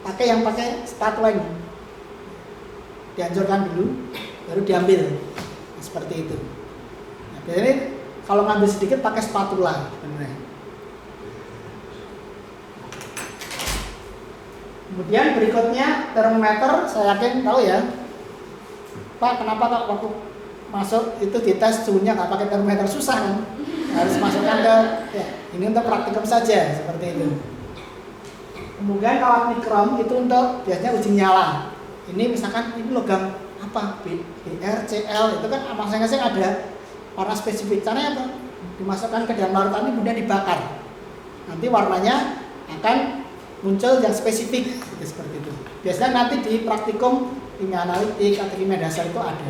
Pakai spatula ini, dihancurkan dulu, baru diambil. Nah, seperti itu. Nah, biasanya kalau ngambil sedikit pakai spatula, benar. Kemudian berikutnya termometer, saya yakin tahu ya, Pak, kenapa kok waktu masuk itu dites suhunya nggak pakai termometer, susah kan? Harus masukkan ke, ya, ini untuk praktikum saja seperti itu. Kemudian kawat mikron itu untuk biasanya uji nyala. Ini misalkan ini logam apa, BR, CL, itu kan masing-masing ada warna spesifik. Caranya apa? Dimasukkan ke dalam larutan ini kemudian dibakar. Nanti warnanya akan muncul yang spesifik, seperti itu. Biasanya nanti di praktikum kimia analitik atau kimia dasar itu ada.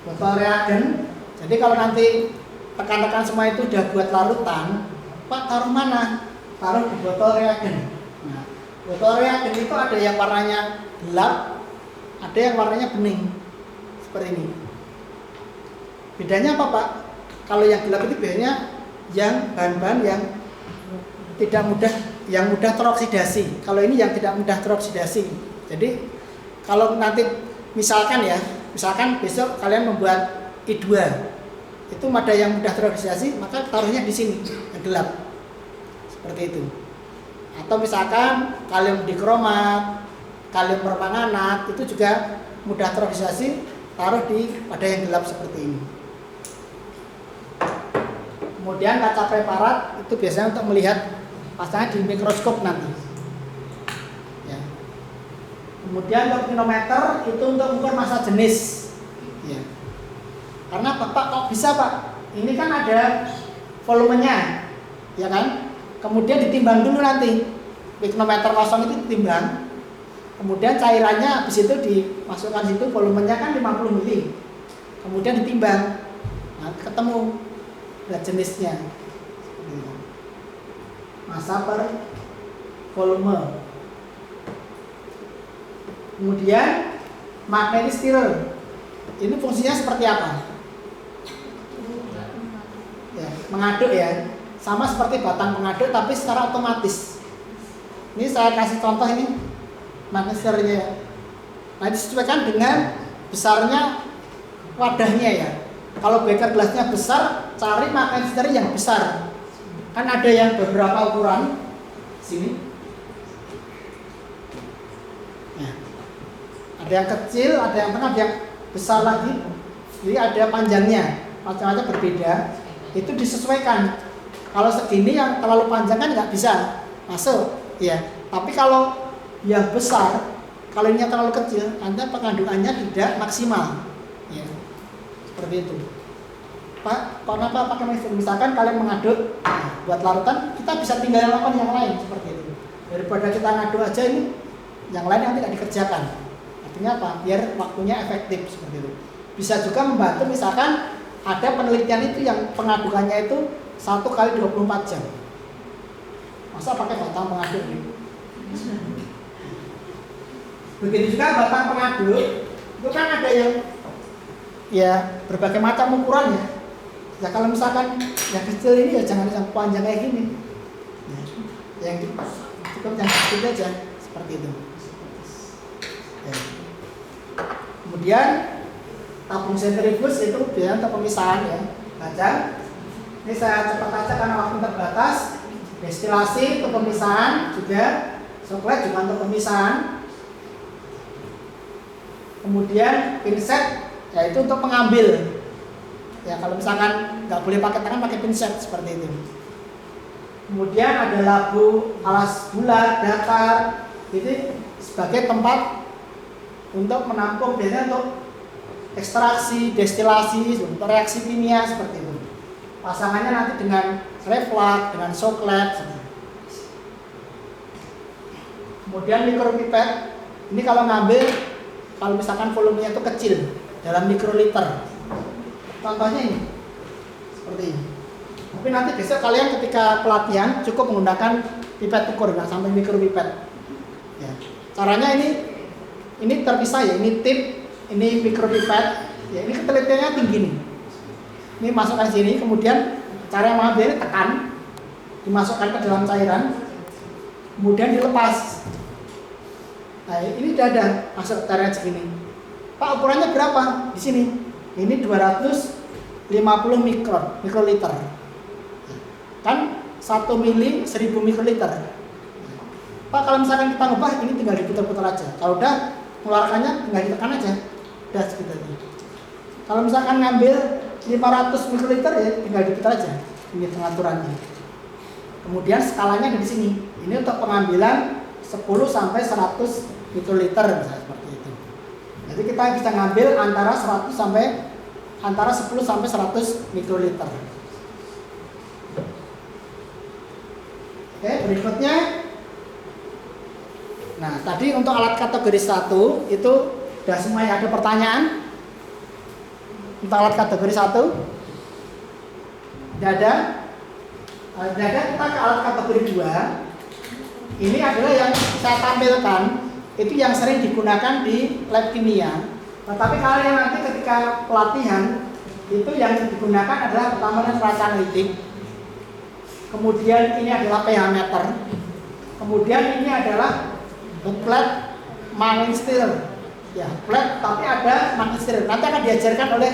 Botol reagen. Jadi kalau nanti rekan-rekan semua itu udah buat larutan, Pak taruh mana? Taruh di botol reagen. Nah, botol reagen itu ada yang warnanya gelap, ada yang warnanya bening, seperti ini. Bedanya apa Pak? Kalau yang gelap itu biasanya yang bahan-bahan yang tidak mudah, yang mudah teroksidasi. Kalau ini yang tidak mudah teroksidasi. Jadi kalau nanti misalkan besok kalian membuat I2, itu ada yang mudah teroksidasi, maka taruhnya di sini yang gelap, seperti itu. Atau misalkan kalium dikromat, kalium permanganat, itu juga mudah teroksidasi, taruh pada yang gelap seperti ini. Kemudian kaca preparat itu biasanya untuk melihat pasangnya di mikroskop nanti. Ya. Kemudian untuk manometer itu untuk mengukur massa jenis. Ya. Karena Bapak kok bisa Pak? Ini kan ada volumenya, ya kan? Kemudian ditimbang dulu nanti. Manometer kosong itu ditimbang. Kemudian cairannya habis itu dimasukkan situ, volumenya kan 50 ml. Kemudian ditimbang. Nah, ketemu berat jenisnya, massa per volume. Kemudian magnetostiril, ini fungsinya seperti apa? Ya, mengaduk ya, sama seperti batang pengaduk tapi secara otomatis. Ini saya kasih contoh ini magnetostilnya. Nah, disesuaikan dengan besarnya wadahnya ya. Kalau beker gelasnya besar, cari magnetostiril yang besar. Kan ada yang beberapa ukuran sini. Nah, ada yang kecil, ada yang tengah, ada yang besar lagi. Jadi ada panjangnya, macam-macam berbeda. Itu disesuaikan. Kalau segini yang terlalu panjang kan nggak bisa masuk, ya. Tapi kalau yang besar, kalau ini terlalu kecil, nanti pengandungannya tidak maksimal. Ya. Seperti itu. Pak, kenapa pakai mesin? Misalkan kalian mengaduk, nah, buat larutan, kita bisa tinggal lakukan yang lain seperti itu. Daripada kita ngaduk aja ini, yang lain yang tidak dikerjakan. Artinya apa? Biar waktunya efektif seperti itu. Bisa juga membantu misalkan ada penelitian itu yang pengadukannya itu 1 kali 24 jam. Masa pakai batang pengaduk ini? Begitu juga batang pengaduk, itu kan ada yang ya berbagai macam ukuran ya. Ya kalau misalkan yang kecil ini ya jangan yang panjang kayak gini. Ya, yang cukup yang kecil aja seperti itu. Ya. Kemudian tabung sentrifuge itu biasanya untuk pemisahan ya. Baca. Ini saya cepat aja karena waktu terbatas. Destilasi untuk pemisahan juga, soklet juga untuk pemisahan. Kemudian pinset yaitu untuk mengambil. Ya kalau misalkan nggak boleh pakai tangan, pakai pinset seperti itu. Kemudian ada labu alas bulat, datar, itu sebagai tempat untuk menampung biasanya untuk ekstraksi, destilasi, untuk reaksi kimia seperti itu. Pasangannya nanti dengan reflux, dengan soklet. Kemudian mikropipet, ini kalau ngambil, kalau misalkan volumenya itu kecil, dalam mikroliter. Contohnya ini, seperti ini. Tapi nanti besok kalian ketika pelatihan cukup menggunakan pipet ukur, nggak sampai mikropipet. Ya. Caranya ini terpisah ya, ini tip, ini mikropipet. Ya, ini ketelitiannya tinggi nih. Ini masukkan sini, kemudian cara mengambil ini tekan, dimasukkan ke dalam cairan, kemudian dilepas. Nah, ini udah ada masuk cairan segini. Pak, ukurannya berapa? Di sini. Ini 250 mikroliter. Kan 1 mili 1000 mikroliter. Pak, kalau misalkan kita ngubah, ini tinggal diputar-putar aja. Kalau udah mengeluarkannya, tinggal ditekan aja. Udah segitu aja. Kalau misalkan ngambil 500 mikroliter ya tinggal diputar aja. Ini pengaturannya. Kemudian skalanya ada di sini. Ini untuk pengambilan 10 sampai 100 mikroliter misalnya seperti itu. Jadi kita bisa ngambil antara 10 sampai 100 mikroliter. Oke, berikutnya. Nah, tadi untuk alat kategori 1 itu sudah semuanya. Ada pertanyaan? Untuk alat kategori 1? Tidak ada? Tidak ada, kita ke alat kategori 2. Ini adalah yang saya tampilkan, itu yang sering digunakan di lab kimia. Tetapi kalian nanti ketika pelatihan, itu yang digunakan adalah pertama neraca analitik. Kemudian ini adalah pH meter. Kemudian ini adalah flat Manning stir. Ya, flat tapi ada Manning stir. Nanti akan diajarkan oleh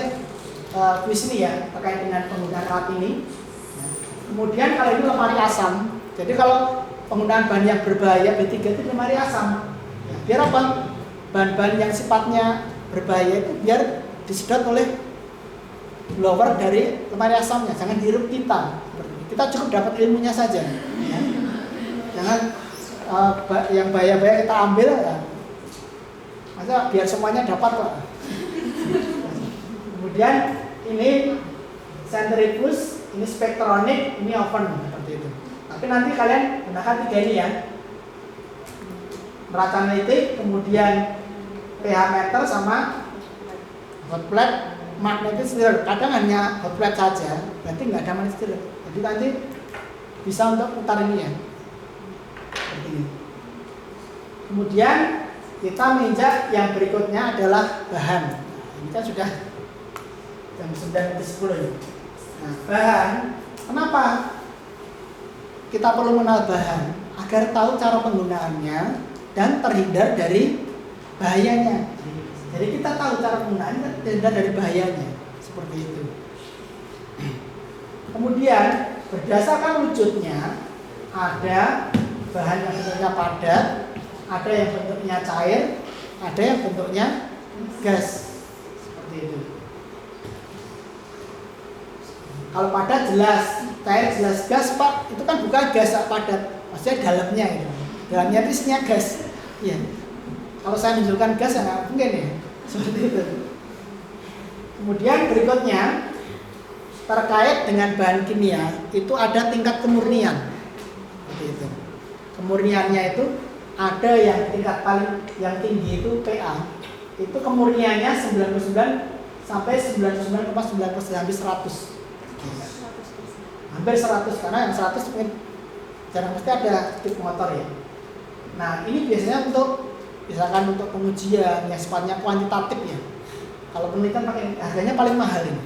kuis ini ya, terkait dengan penggunaan alat ini. Ya. Kemudian kalau ini lemari asam. Jadi kalau penggunaan bahan yang berbahaya B3 itu lemari asam. Ya, biar apa? Bahan-bahan yang sifatnya berbahaya itu biar disedot oleh blower dari lemari asamnya. Jangan dihirup kita. Kita cukup dapat ilmunya saja. Ya. Jangan yang bahaya-bahaya kita ambil ya. Masa biar semuanya dapat kok. Kemudian ini centrifuge, ini spektronik, ini oven seperti itu. Tapi nanti kalian gunakan 3 ini ya. Neraca analitik, kemudian pH meter sama hot plate magnetic stir. Kadang hanya hot plate saja, berarti nggak ada magnetic stir. Jadi nanti bisa untuk putar ini ya. Seperti ini. Kemudian kita menginjak yang berikutnya adalah bahan. Nah, ini kan sudah jam 9:10 ya. Nah, bahan, kenapa kita perlu mengenal bahan? Agar tahu cara penggunaannya dan terhindar dari bahayanya. Jadi kita tahu cara penggunaannya, terhindar dari bahayanya. Seperti itu. Kemudian berdasarkan wujudnya, ada bahan yang bentuknya padat, ada yang bentuknya cair, ada yang bentuknya gas. Seperti itu. Kalau padat jelas, cair jelas, gas Pak, itu kan bukan gas padat, maksudnya dalamnya itu. Dalamnya itu isinya gas. Iya. Kalau saya menunjukkan gas ya nggak mungkin ya. Seperti itu. Kemudian berikutnya terkait dengan bahan kimia itu ada tingkat kemurnian. Seperti itu. Kemurniannya itu ada yang tingkat paling yang tinggi itu PA. Itu kemurniannya 99 sampai 99,9%, hampir 100. Hampir 100, karena yang 100 mungkin jarang mesti ada tip motor ya. Nah, ini biasanya untuk misalkan untuk pengujian yang sifatnya kuantitatif ya. Kalau penelitian pakai harganya paling mahal ini.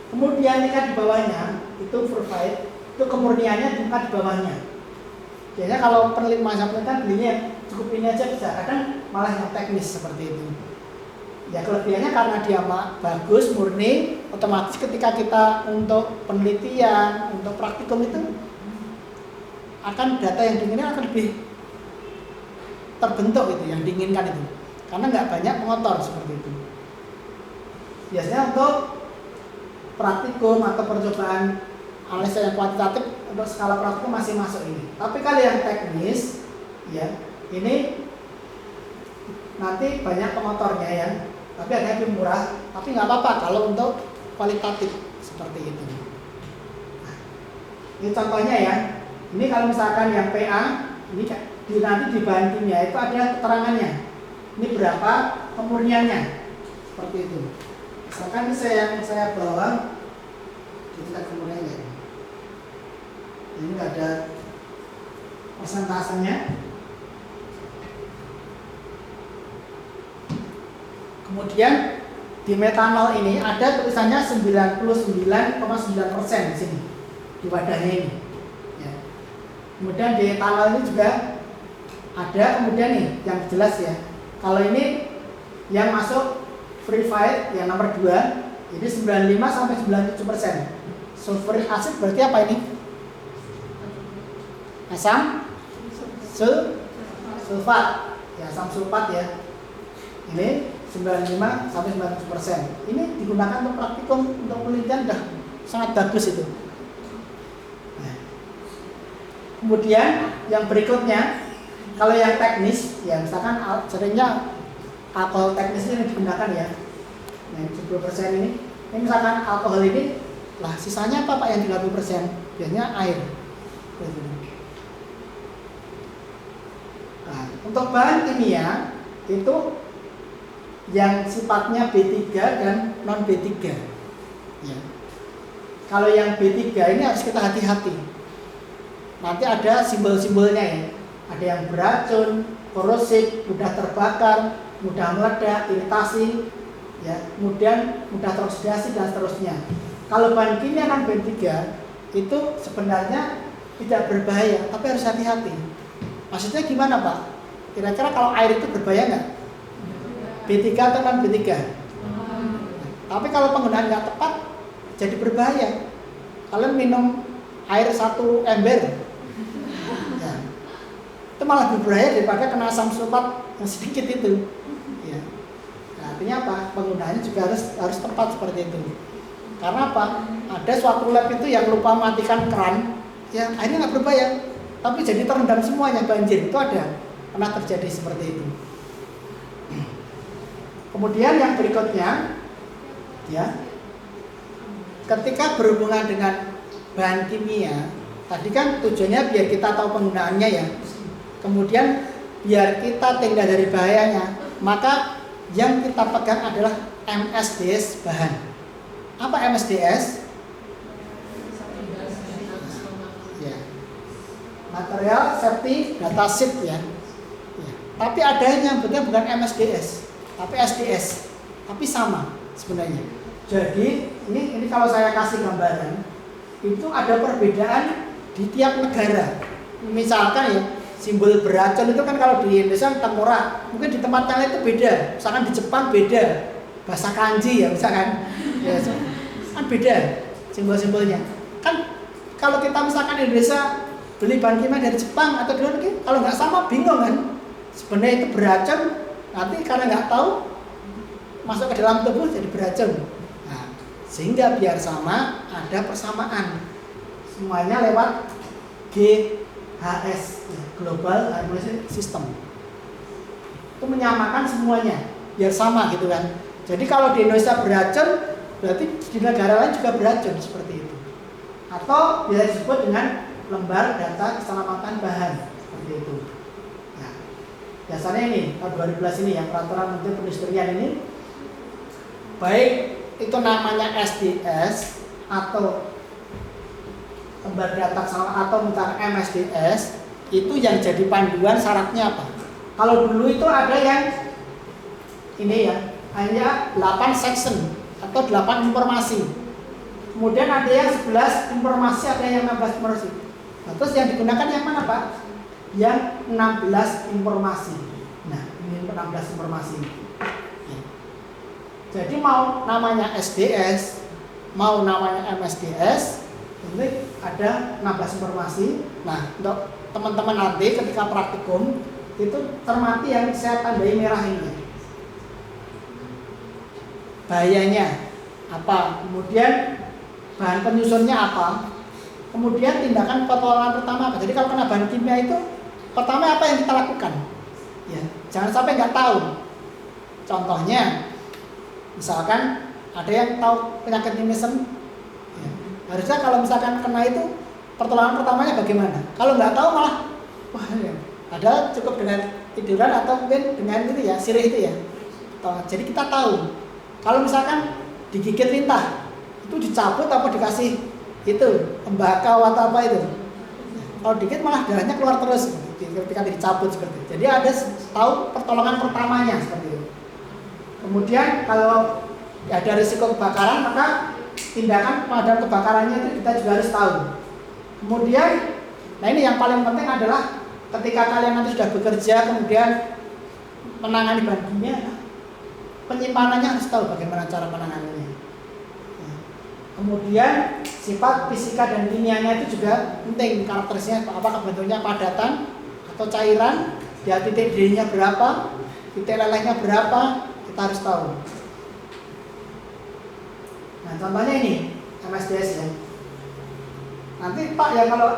Kemudian tingkat di bawahnya itu provide, itu kemurniannya tingkat di bawahnya. Biasanya kalau penelitian belinya cukup ini aja bisa, kadang malah yang teknis seperti itu. Ya kelebihannya karena dia bagus, murni, otomatis ketika kita untuk penelitian, untuk praktikum itu akan data yang diinginkan akan lebih terbentuk itu, yang diinginkan itu. Karena nggak banyak pengotor seperti itu. Biasanya untuk praktikum atau percobaan analisa yang kuantitatif untuk skala praktikum masih masuk ini. Tapi kalau yang teknis, ya ini nanti banyak pemotornya ya, tapi ada lebih murah. Tapi nggak apa-apa kalau untuk kualitatif seperti itu. Nah, ini contohnya ya. Ini kalau misalkan yang PA, ini nanti di bahan kimia itu ada keterangannya. Ini berapa pemurniannya, seperti itu. Misalkan ini saya bawa, kita kemudiannya. Ini ada persentasenya. Kemudian di metanol ini ada tulisannya 99,9% di sini di wadahnya ini. Ya. Kemudian di etanol ini juga ada kemudian nih yang jelas ya. Kalau ini yang masuk purified yang nomor 2 ini 95 sampai 97%. Sulfuric acid berarti apa ini? Asam sulfat. Ya, asam sulfat ya. Ini 95 sampai 97%. Ini digunakan untuk praktikum, untuk penelitian sudah sangat bagus itu. Nah. Kemudian yang berikutnya, kalau yang teknis, ya misalkan seringnya alkohol teknis ini digunakan ya. Nah, 70% ini misalkan alkohol ini, lah sisanya apa Pak yang 30%? Biasanya air. Nah, untuk bahan kimia itu yang sifatnya B3 dan non B3 ya. Kalau yang B3 ini harus kita hati-hati, nanti ada simbol-simbolnya ya, ada yang beracun, korosif, mudah terbakar, mudah meledak, iritasi ya, kemudian mudah teroksidasi dan seterusnya. Kalau bahan kimia non B3 itu sebenarnya tidak berbahaya, tapi harus hati-hati. Maksudnya gimana Pak? Kira-kira kalau air itu berbahaya nggak? B3 atau non B3. Tapi kalau penggunaan nggak tepat jadi berbahaya. Kalian minum air 1 ember, ya, itu malah lebih berbahaya daripada kena asam sulfat yang sedikit itu. Ya. Nah, artinya apa? Penggunaannya juga harus tepat seperti itu. Karena apa? Ada suatu lab itu yang lupa matikan keran, ya akhirnya nggak berbahaya, tapi jadi terendam semuanya, banjir. Itu ada, pernah terjadi seperti itu. Kemudian yang berikutnya, ya, ketika berhubungan dengan bahan kimia, tadi kan tujuannya biar kita tahu penggunaannya ya. Kemudian biar kita terhindar dari bahayanya, maka yang kita pegang adalah MSDS bahan. Apa MSDS? Ya, material safety data sheet ya. Ya. Tapi ada yang betul bukan MSDS. Tapi SDS, tapi sama sebenarnya. Jadi ini kalau saya kasih gambaran, itu ada perbedaan di tiap negara. Misalkan ya, simbol beracun itu kan kalau di Indonesia tengkorak, mungkin di tempat lain itu beda. Misalkan di Jepang beda, bahasa kanji ya misalkan, ya, kan beda simbol-simbolnya. Kan kalau kita misalkan di Indonesia beli bahan kimia dari Jepang atau di luar negeri, kalau nggak sama bingung kan? Sebenarnya itu beracun. Nanti karena nggak tahu masuk ke dalam tubuh jadi beracun. Nah, sehingga biar sama ada persamaan. Semuanya lewat GHS, Global Harmonization System. Itu menyamakan semuanya biar sama gitu kan. Jadi kalau di Indonesia beracun, berarti di negara lain juga beracun seperti itu. Atau bisa disebut dengan lembar data keselamatan bahan seperti itu. Biasanya ini tahun 2012 ini yang peraturan Menteri Perindustrian ini, baik itu namanya SDS atau lembar data atau misalnya MSDS, itu yang jadi panduan syaratnya apa? Kalau dulu itu ada yang ini ya, hanya 8 section atau 8 informasi. Kemudian ada yang 11 informasi, ada yang 16 informasi. Nah, terus yang digunakan yang mana Pak? Yang 16 informasi. Nah, ini 16 informasi. Ya. Jadi mau namanya SDS, mau namanya MSDS, ini ada 16 informasi. Nah, untuk teman-teman nanti ketika praktikum itu cermati yang saya tandai merah ini. Bahayanya apa? Kemudian bahan penyusunnya apa, kemudian tindakan pertolongan pertama apa. Jadi kalau kena bahan kimia itu pertama apa yang kita lakukan? Ya, jangan sampai nggak tahu. Contohnya, misalkan ada yang tahu penyakit Nimesen, ya, harusnya kalau misalkan kena itu pertolongan pertamanya bagaimana? Kalau nggak tahu malah, wah ya, ada cukup dengan tiduran atau mungkin dengan itu ya, sirih itu ya. Jadi kita tahu. Kalau misalkan digigit lintah, itu dicabut apa dikasih itu tembakau atau apa itu? Kalau dikit malah darahnya keluar terus ketika dicabut seperti itu. Jadi ada tahu pertolongan pertamanya seperti itu. Kemudian kalau ada risiko kebakaran, maka tindakan pemadam kebakarannya itu kita juga harus tahu. Kemudian, nah ini yang paling penting adalah ketika kalian nanti sudah bekerja, kemudian menangani bahan kimia, penyimpanannya harus tahu bagaimana cara menanganinya. Kemudian sifat fisika dan kimianya itu juga penting, karakteristiknya apakah bentuknya padatan atau cairan, dia titik D-nya berapa, titik lelehnya berapa, kita harus tahu. Nah contohnya ini MSDS ya. Nanti Pak ya kalau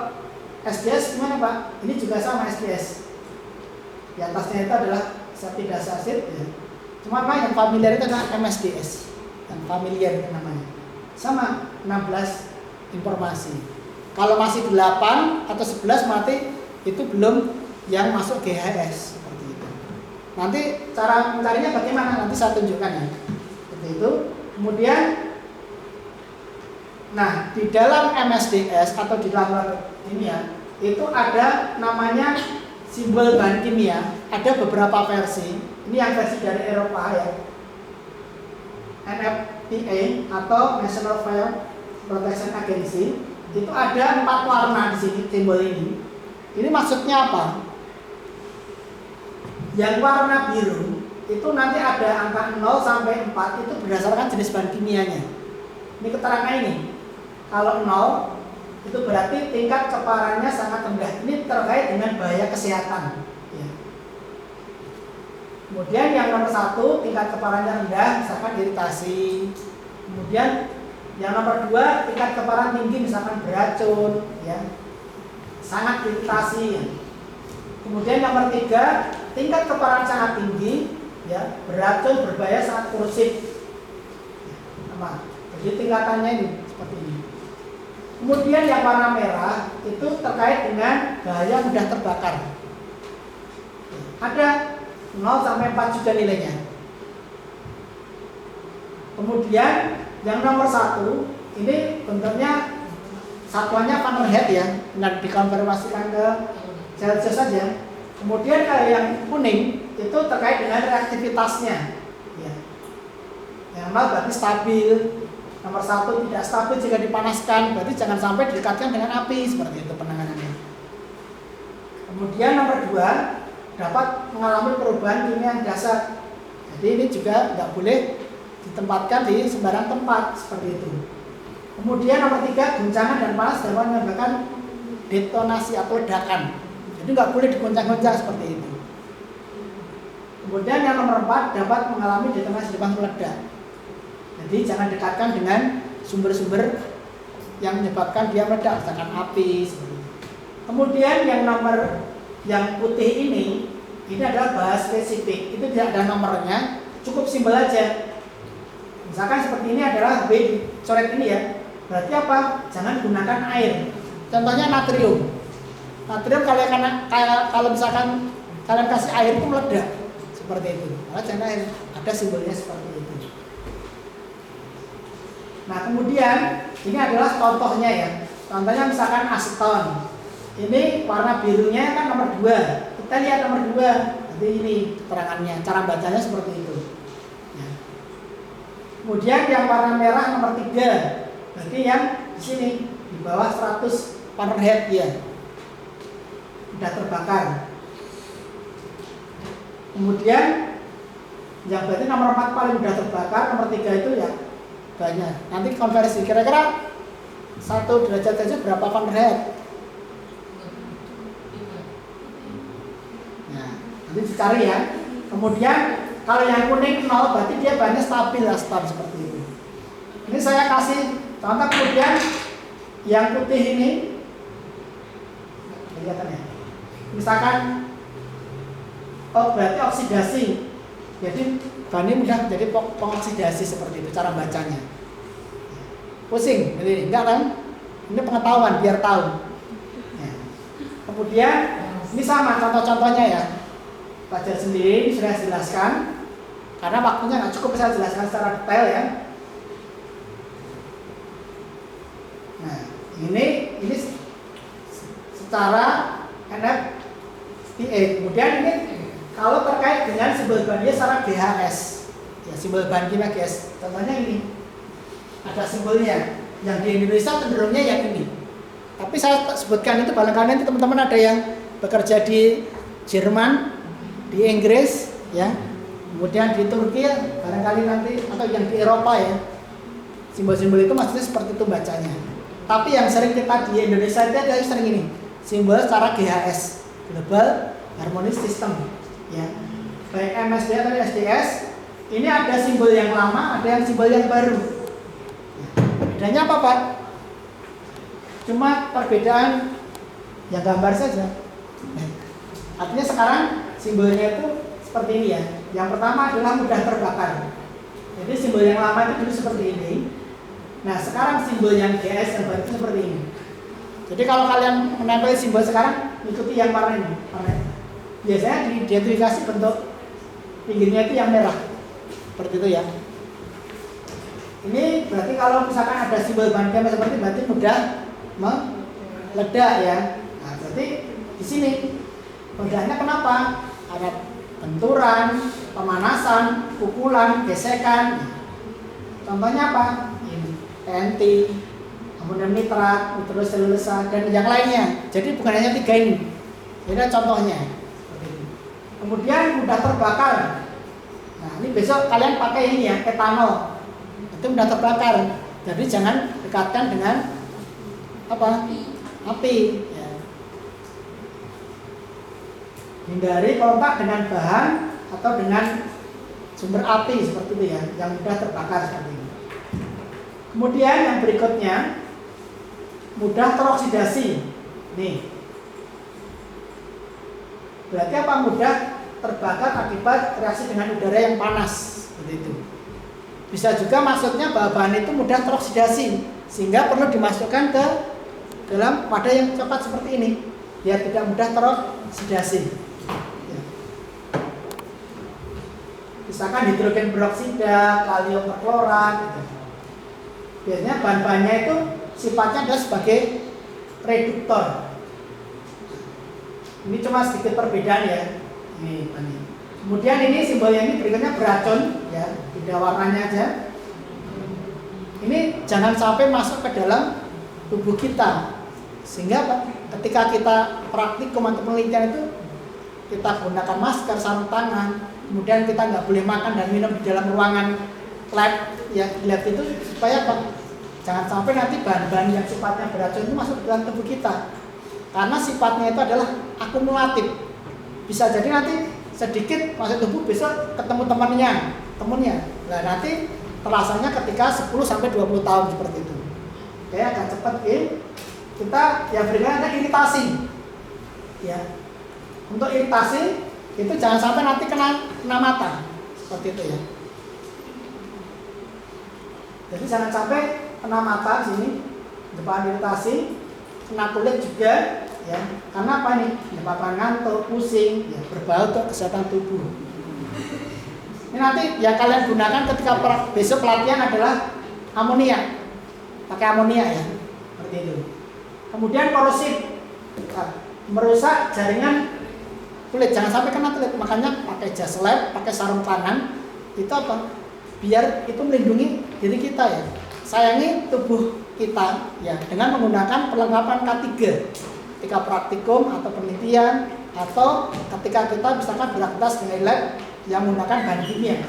SDS gimana Pak? Ini juga sama SDS. Di atasnya itu adalah acid ya. Cuma Pak yang familiar itu adalah MSDS, yang familiar itu namanya. Sama 16 informasi. Kalau masih 8 atau 11 mati itu belum yang masuk GHS seperti itu. Nanti cara mencarinya bagaimana? Nanti saya tunjukkan ya. Seperti itu. Kemudian nah, di dalam MSDS atau di dalam kimia itu ada namanya simbol bahan kimia, ada beberapa versi. Ini yang versi dari Eropa ya. NFPA atau National Fire Protection Agency itu ada 4 warna di sini simbol ini. Ini maksudnya apa? Yang warna biru itu nanti ada angka 0 sampai 4 itu berdasarkan jenis bahan kimianya. Ini keterangan ini. Kalau 0 itu berarti tingkat keparannya sangat rendah. Ini terkait dengan bahaya kesehatan. Ya. Kemudian yang nomor 1 tingkat keparannya rendah, misalkan iritasi. Kemudian yang nomor 2 tingkat keparan tinggi, misalkan beracun, ya, sangat iritasi. Ya. Kemudian nomor 3 tingkat keparan sangat tinggi, ya, beracun, berbahaya, sangat korosif. Ya, jadi tingkatannya ini seperti ini. Kemudian yang warna merah itu terkait dengan bahaya mudah terbakar. Ada 0 sampai 4 juga nilainya. Kemudian yang nomor 1 ini bentuknya satuannya Fahrenheit ya, dan dikonfirmasikan ke Celsius saja. Kemudian kalau yang kuning itu terkait dengan reaktivitasnya. Ya. Yang 0 berarti stabil. Nomor 1 tidak stabil jika dipanaskan, berarti jangan sampai didekatkan dengan api, seperti itu penanganannya. Kemudian nomor 2 dapat mengalami perubahan kimia dasar. Jadi ini juga nggak boleh ditempatkan di sembarang tempat, seperti itu. Kemudian nomor 3 guncangan dan panas dapat menyebabkan detonasi atau ledakan. Jadi nggak boleh diguncang-guncang seperti itu. Kemudian yang nomor 4 dapat mengalami detonasi depan meledak. Jadi jangan dekatkan dengan sumber-sumber yang menyebabkan dia meledak, misalkan api. Kemudian yang putih ini adalah bahas spesifik. Itu tidak ada nomornya, cukup simbol aja. Misalkan seperti ini adalah B coret ini ya. Berarti apa? Jangan gunakan air. Contohnya natrium. Natrium kalau misalkan kalian kasih air itu meledak, seperti itu. Maka jangan air. Ada simbolnya seperti itu. Nah kemudian ini adalah contohnya ya. Contohnya misalkan aseton. Ini warna birunya kan nomor 2. Kita lihat nomor 2. Nanti ini keterangannya. Cara bacanya seperti itu. Ya. Kemudian yang warna merah nomor 3. Berarti yang di sini di bawah 100 Fahrenheit ya. Sudah terbakar. Kemudian yang berarti nomor 4 paling mudah terbakar, nomor 3 itu ya banyak. Nanti konversi kira-kira 1 derajat saja berapa Fahrenheit? Nah, nanti dicari ya. Kemudian kalau yang kuning 0 berarti dia banyak stabil ya, seperti itu. Ini saya kasih Contoh kemudian yang putih ini, kelihatan ya. Misalkan, oh berarti oksidasi. Jadi bahan ini mudah menjadi pengoksidasi seperti itu cara bacanya. Pusing, jadi enggak kan? Ini pengetahuan biar tahu. Ya. Kemudian ini sama contoh-contohnya ya. Belajar sendiri sudah jelaskan. Karena waktunya nggak cukup saya jelaskan secara detail ya. Nah, ini secara NFPA. Kemudian ini kalau terkait dengan simbol bahan dia secara GHS. Ya, simbol bahan kimia GHS. Contohnya ini. Ada simbolnya. Yang di Indonesia cenderungnya yang ini. Tapi saya sebutkan itu barangkali nanti teman-teman ada yang bekerja di Jerman, di Inggris, ya. Kemudian di Turki barangkali nanti atau yang di Eropa ya. Simbol-simbol itu maksudnya seperti itu bacanya. Tapi yang sering kita di Indonesia itu ada sering ini. Simbol secara GHS, Global Harmonic System, ya. Baik MSD atau SDS, ini ada simbol yang lama, ada yang simbol yang baru. Bedanya apa, Pak? Cuma perbedaan yang gambar saja. Artinya sekarang simbolnya itu seperti ini ya. Yang pertama adalah mudah terbakar. Jadi simbol yang lama itu dulu seperti ini. Nah sekarang simbol yang GS yang baru itu seperti ini. Jadi kalau kalian menempel simbol sekarang, ikuti yang warna ini. Biasanya diidentifikasi bentuk pinggirnya itu yang merah. Seperti itu ya. Ini berarti kalau misalkan ada simbol bahan kimia seperti ini, berarti mudah meledak ya. Nah berarti di sini mudahnya kenapa? Ada benturan, pemanasan, pukulan, gesekan. Contohnya apa? Ini TNT, amonium nitrat, nitroselulosa, dan yang lainnya. Jadi bukan hanya 3 ini. Ini contohnya. Kemudian mudah terbakar. Nah ini besok kalian pakai ini ya, etanol. Itu mudah terbakar. Jadi jangan dekatkan dengan apa? Api. Ya. Hindari kontak dengan bahan atau dengan sumber api seperti itu ya, yang mudah terbakar seperti ini. Kemudian yang berikutnya mudah teroksidasi. Nih. Berarti apa? Mudah terbakar akibat reaksi dengan udara yang panas, seperti itu. Bisa juga maksudnya bahwa bahan itu mudah teroksidasi sehingga perlu dimasukkan ke dalam wadah yang cepat seperti ini biar tidak mudah teroksidasi. Misalkan hidrogen peroksida, kalium perklorat gitu. Biasanya bahan-bahannya itu sifatnya adalah sebagai reduktor. Ini cuma sedikit perbedaan ya. Ini. Kemudian ini simbolnya ini berikutnya beracun ya, beda warnanya aja. Ini jangan sampai masuk ke dalam tubuh kita. Sehingga ketika kita praktikum atau penelitian itu kita gunakan masker, sarung tangan, kemudian kita nggak boleh makan dan minum di dalam ruangan lab ya, lab itu supaya apa? Jangan sampai nanti bahan-bahan yang sifatnya beracun itu masuk ke dalam tubuh kita. Karena sifatnya itu adalah akumulatif. Bisa jadi nanti sedikit masuk tubuh, besok ketemu temennya. Nah nanti terasanya ketika 10 sampai 20 tahun seperti itu. Oke, agak cepat kita yang berikutnya ada iritasi. Ya. Untuk iritasi itu jangan sampai nanti kena mata. Seperti itu ya. Jadi jangan sampai kena mata sini, depan iritasi, kena kulit juga. Ya, karena apa nih? Menyebabkan ngantuk, pusing, ya, berbau untuk kesehatan tubuh. Ini nanti yang kalian gunakan ketika besok pelatihan adalah amonia, pakai amonia ya, seperti itu. Kemudian korosif, merusak jaringan kulit, jangan sampai kena kulit. Makanya pakai jas lab, pakai sarung tangan, itu apa? Biar itu melindungi diri kita ya. Sayangi tubuh kita ya dengan menggunakan perlengkapan K3. Ketika praktikum atau penelitian atau ketika kita misalkan beraktivitas di lab yang menggunakan bahan kimia.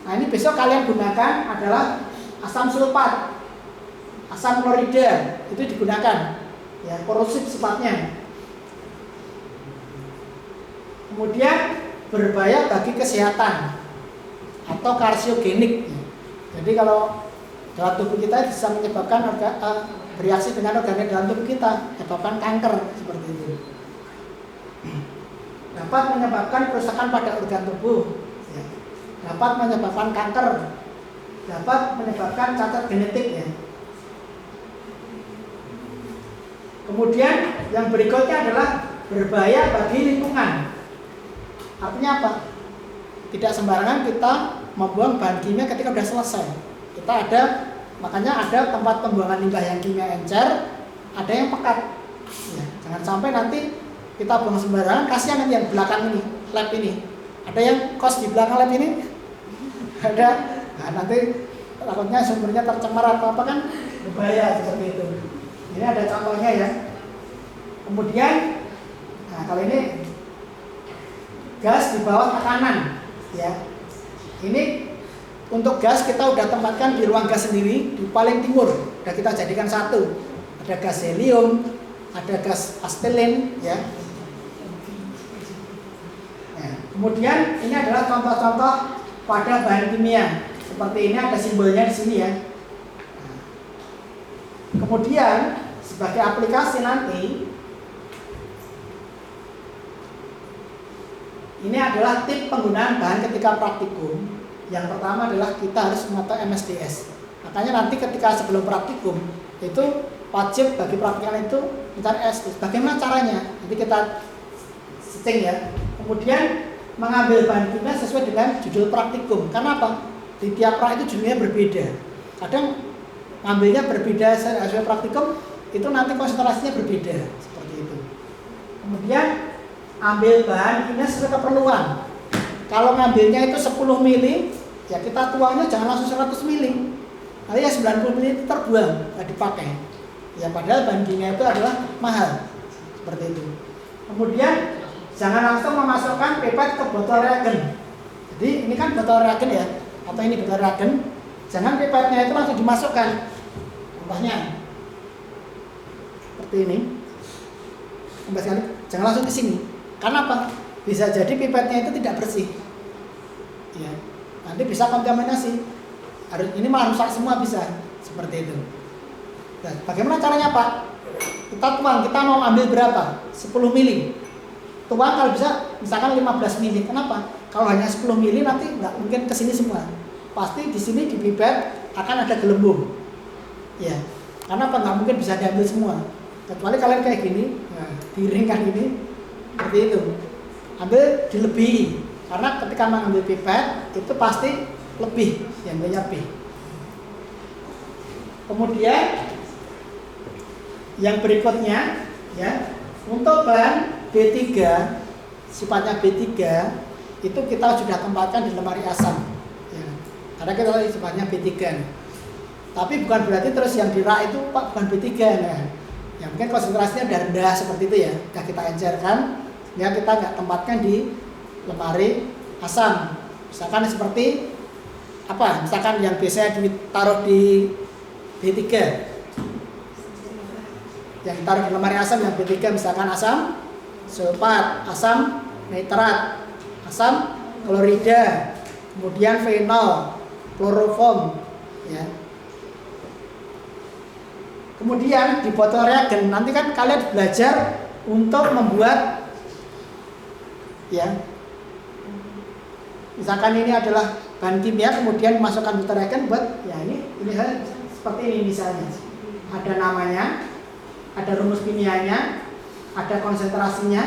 Nah ini besok kalian gunakan adalah asam sulfat, asam klorida itu digunakan, ya korosif sifatnya. Kemudian berbahaya bagi kesehatan atau karsiogenik. Jadi kalau dalam tubuh kita bisa menyebabkan bereaksi dengan organ dalam tubuh kita, menyebabkan kanker seperti itu. Dapat menyebabkan kerusakan pada organ tubuh, ya. Dapat menyebabkan kanker, dapat menyebabkan cacat genetik, ya. Kemudian yang berikutnya adalah berbahaya bagi lingkungan. Artinya apa? Tidak sembarangan kita membuang bahan kimia ketika sudah selesai. Kita makanya ada tempat pembuangan limbah yang kimia encer, ada yang pekat. Ya, jangan sampai nanti kita buang sembarangan, kasihan nanti yang belakang ini, lab ini. Ada yang kos di belakang lab ini, ada. Nah, nanti takutnya sumbernya tercemar atau apa kan berbahaya seperti itu. Ini ada contohnya ya. Kemudian, nah kalau ini gas di bawah tekanan, ya. Ini untuk gas kita udah tempatkan di ruang gas sendiri di paling timur. Udah kita jadikan satu. Ada gas helium, ada gas asetilin, ya. Nah, kemudian ini adalah contoh-contoh pada bahan kimia. Seperti ini ada simbolnya di sini ya. Nah, kemudian sebagai aplikasi nanti, ini adalah tip penggunaan bahan ketika praktikum. Yang pertama adalah kita harus mematuhi MSDS. Makanya nanti ketika sebelum praktikum itu wajib bagi praktikan itu mencari MSDS. Bagaimana caranya? Nanti kita setting ya. Kemudian mengambil bahan kimia sesuai dengan judul praktikum. Karena apa? Di tiap prak itu judulnya berbeda. Kadang ngambilnya berbeda sesuai praktikum, itu nanti konsentrasinya berbeda seperti itu. Kemudian ambil bahan kimia sesuai keperluan. Kalau ngambilnya itu 10 mili, ya kita tuangnya jangan langsung 100 mili. Nanti ya 90 mili itu terbuang, nggak dipakai. Ya padahal bahan kimia itu adalah mahal. Seperti itu. Kemudian jangan langsung memasukkan pipet ke botol reagen. Jadi ini kan botol reagen ya, atau ini botol reagen. Jangan pipetnya itu langsung dimasukkan. Contohnya seperti ini. Jangan langsung ke sini. Karena apa? Bisa jadi pipetnya itu tidak bersih. Ya, nanti bisa kontaminasi. Ini malah rusak semua bisa. Seperti itu. Nah, bagaimana caranya Pak? Kita tuang, kita mau ambil berapa? 10 mili. Tuang kalau bisa misalkan 15 mili. Kenapa? Kalau hanya 10 mili nanti nggak mungkin ke sini semua. Pasti di sini di pipet akan ada gelembung. Ya. Karena apa? Nggak mungkin bisa diambil semua. Kecuali kalian kayak gini, nah, diringkan ini seperti itu. Ambil dilebihi. Karena ketika mengambil pipet itu pasti lebih, yang lebih. Kemudian yang berikutnya ya, untuk bahan B3 sifatnya B3 itu kita sudah tempatkan di lemari asam ya. Karena kita sifatnya B3 nih. Tapi bukan berarti terus yang di rak itu Pak bukan B3 ya. Yang mungkin konsentrasinya udah rendah seperti itu ya. Sudah kita encerkan ya, kita nggak tempatkan di lemari asam. Misalkan seperti apa? Misalkan yang biasanya ditaruh di B3, yang ditaruh di lemari asam yang B3 misalkan asam sulfat, asam nitrat, asam klorida, kemudian fenol, kloroform, ya. Kemudian di botol reagen nanti kan kalian belajar untuk membuat, ya. Misalkan ini adalah bahan kimia, kemudian dimasukkan botol reagen buat, ya ini seperti ini misalnya. Ada namanya, ada rumus kimianya, ada konsentrasinya,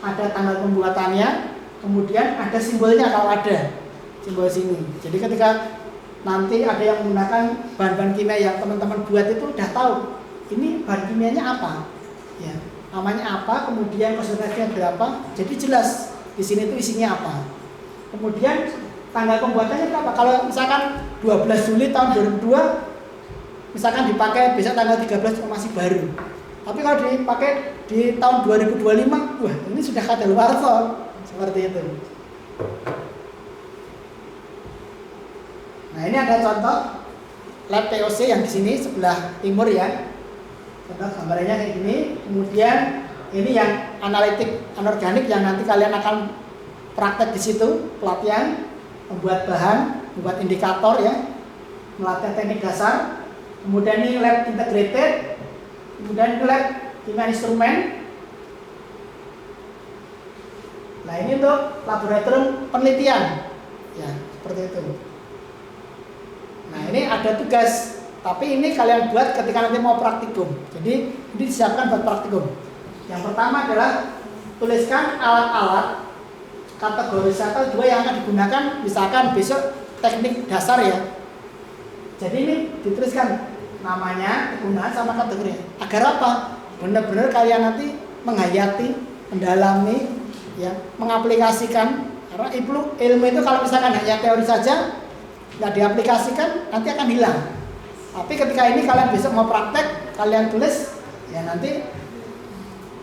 ada tanggal pembuatannya, kemudian ada simbolnya kalau ada simbol sini. Jadi ketika nanti ada yang menggunakan bahan-bahan kimia yang teman-teman buat itu udah tahu ini bahan kimianya apa, ya namanya apa, kemudian konsentrasinya berapa. Jadi jelas di sini itu isinya apa. Kemudian tanggal pembuatannya berapa. Kalau misalkan 12 Juli tahun 2002 misalkan dipakai bisa tanggal 13 masih baru. Tapi kalau dipakai di tahun 2025, wah ini sudah kadaluarsa seperti itu. Nah ini ada contoh lab TOC yang di sini sebelah timur ya. Contoh gambarnya kayak gini. Kemudian ini yang analitik anorganik yang nanti kalian akan praktek di situ, pelatihan, membuat bahan, membuat indikator ya. melatih teknik dasar, kemudian ini lab integrated, kemudian ini lab kimia instrumen. Nah ini untuk laboratorium penelitian, ya seperti itu. Nah ini ada tugas, tapi ini kalian buat ketika nanti mau praktikum. Jadi ini disiapkan buat praktikum. Yang pertama adalah tuliskan alat-alat kategorisasi 2 yang akan digunakan, misalkan besok teknik dasar ya. Jadi ini dituliskan namanya, kegunaan sama kategori. Agar apa? Benar-benar kalian nanti menghayati, mendalami, ya, mengaplikasikan. Karena ilmu itu kalau misalkan hanya teori saja nggak diaplikasikan nanti akan hilang. Tapi ketika ini kalian besok mau praktek, kalian tulis, ya nanti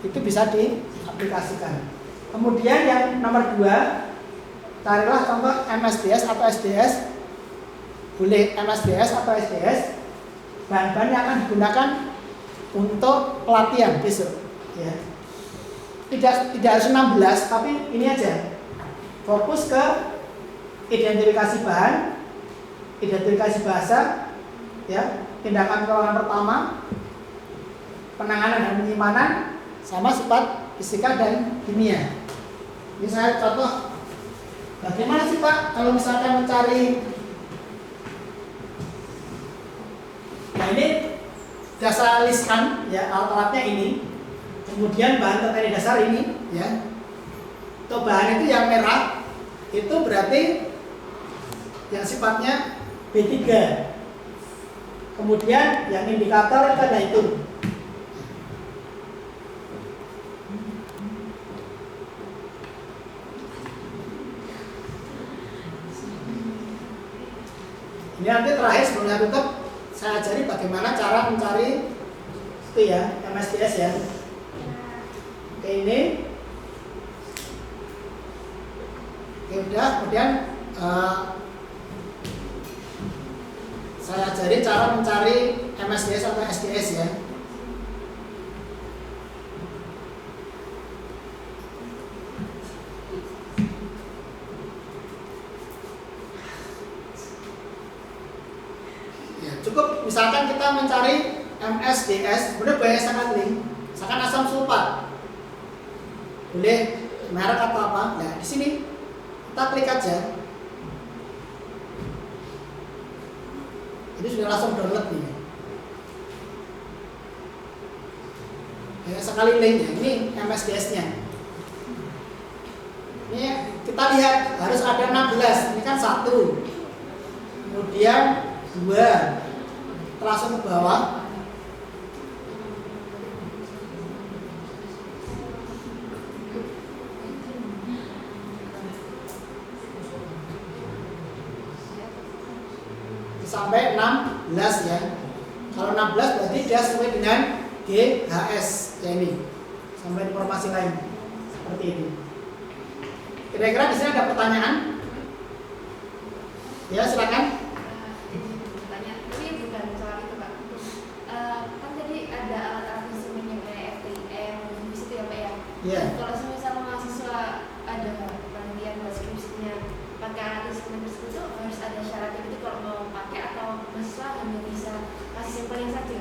itu bisa diaplikasikan. Kemudian yang nomor 2, carilah contoh MSDS atau SDS. Boleh MSDS atau SDS. Bahan-bahan yang akan digunakan untuk pelatihan besok. Ya. Tidak harus 16, tapi ini aja. Fokus ke identifikasi bahan, identifikasi bahasa, ya, tindakan perlawanan pertama, penanganan dan penyimpanan, sama sifat fisika dan kimia. Ini saya contoh. Bagaimana sih Pak kalau misalkan mencari? Nah ini saya listkan ya alat-alatnya ini. Kemudian bahan teknik dasar ini, ya. Untuk bahan itu yang merah itu berarti yang sifatnya B3. Kemudian yang indikator itu ada itu. Ini nanti terakhir sebelum saya tutup, saya ajari bagaimana cara mencari itu ya, MSDS ya. Oke, ini oke, udah. Kemudian saya ajari cara mencari MSDS atau SDS ya. Ya cukup misalkan kita mencari MSDS, kemudian banyak sangat link, misalkan asam sulfat. Boleh merek atau apa? Nah, di sini kita klik aja. Ini sudah langsung download nih. Banyak sekali linknya. Ini MSDS-nya. Ini kita lihat harus ada 16. Ini kan 1. Kemudian 2. Langsung ke bawah. Sampai 16 ya. Kalau 16 berarti dia sesuai dengan GHS ya ini. Sampai informasi lain seperti itu. Kira-kira di sini ada pertanyaan? Ya silakan. Pertanyaan ini bukan soal itu Pak. Kan tadi ada alat-alat instrumen yang kayak FTM di situ ya Pak ya. Iya. Kalau misalnya mahasiswa ada penelitian buat skripsinya pakai alat instrumen tersebut harus ada syaratnya gitu kalau mau pakai atau mahasiswa hanya bisa kasih sampelnya saja?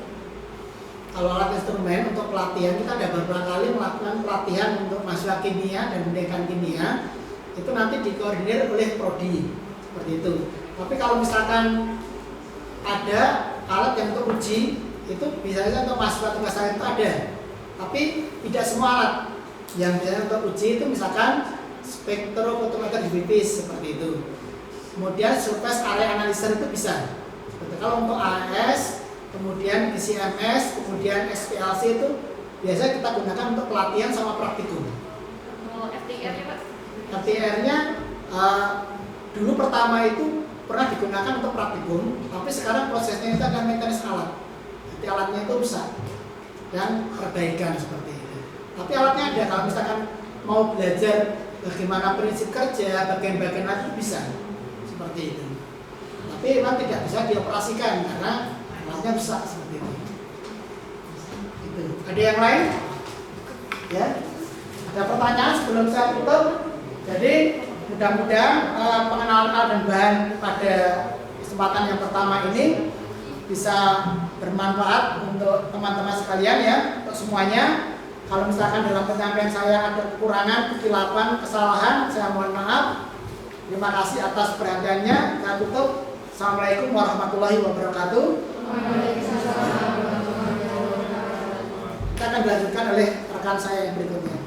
Kalau alat instrumen untuk pelatihan kita ada beberapa kali melakukan pelatihan untuk mahasiswa kimia dan pendidikan kimia itu nanti dikoordinir oleh prodi seperti itu. Tapi kalau misalkan ada alat yang untuk uji itu biasanya untuk mahasiswa tugas saya itu ada, tapi tidak semua alat. Yang biasanya untuk uji itu misalkan spektrofotometer DBPIS seperti itu. Kemudian surface area analyzer itu bisa. Seperti kalau untuk AS, kemudian ICMS, kemudian SPLC itu biasanya kita gunakan untuk pelatihan sama praktikum. Kalau FTR-nya Pak? FTR-nya dulu pertama itu pernah digunakan untuk praktikum, tapi sekarang prosesnya itu akan maintenance alat. Jadi alatnya itu rusak dan perbaikan seperti itu. Tapi alatnya ada. Kalau misalkan mau belajar bagaimana prinsip kerja, bagian-bagian itu bisa seperti itu. Tapi memang tidak bisa dioperasikan karena alatnya rusak seperti itu. Gitu. Ada yang lain? Ya? Ada pertanyaan sebelum saya tutup? Jadi mudah-mudahan pengenalan alat dan bahan pada kesempatan yang pertama ini bisa bermanfaat untuk teman-teman sekalian ya, untuk semuanya. Kalau misalkan dalam penyampaian saya ada kekurangan, kekilapan, kesalahan, saya mohon maaf. Terima kasih atas perhatiannya. Saya tutup. Assalamualaikum warahmatullahi wabarakatuh. Kita akan dilanjutkan oleh rekan saya yang berikutnya.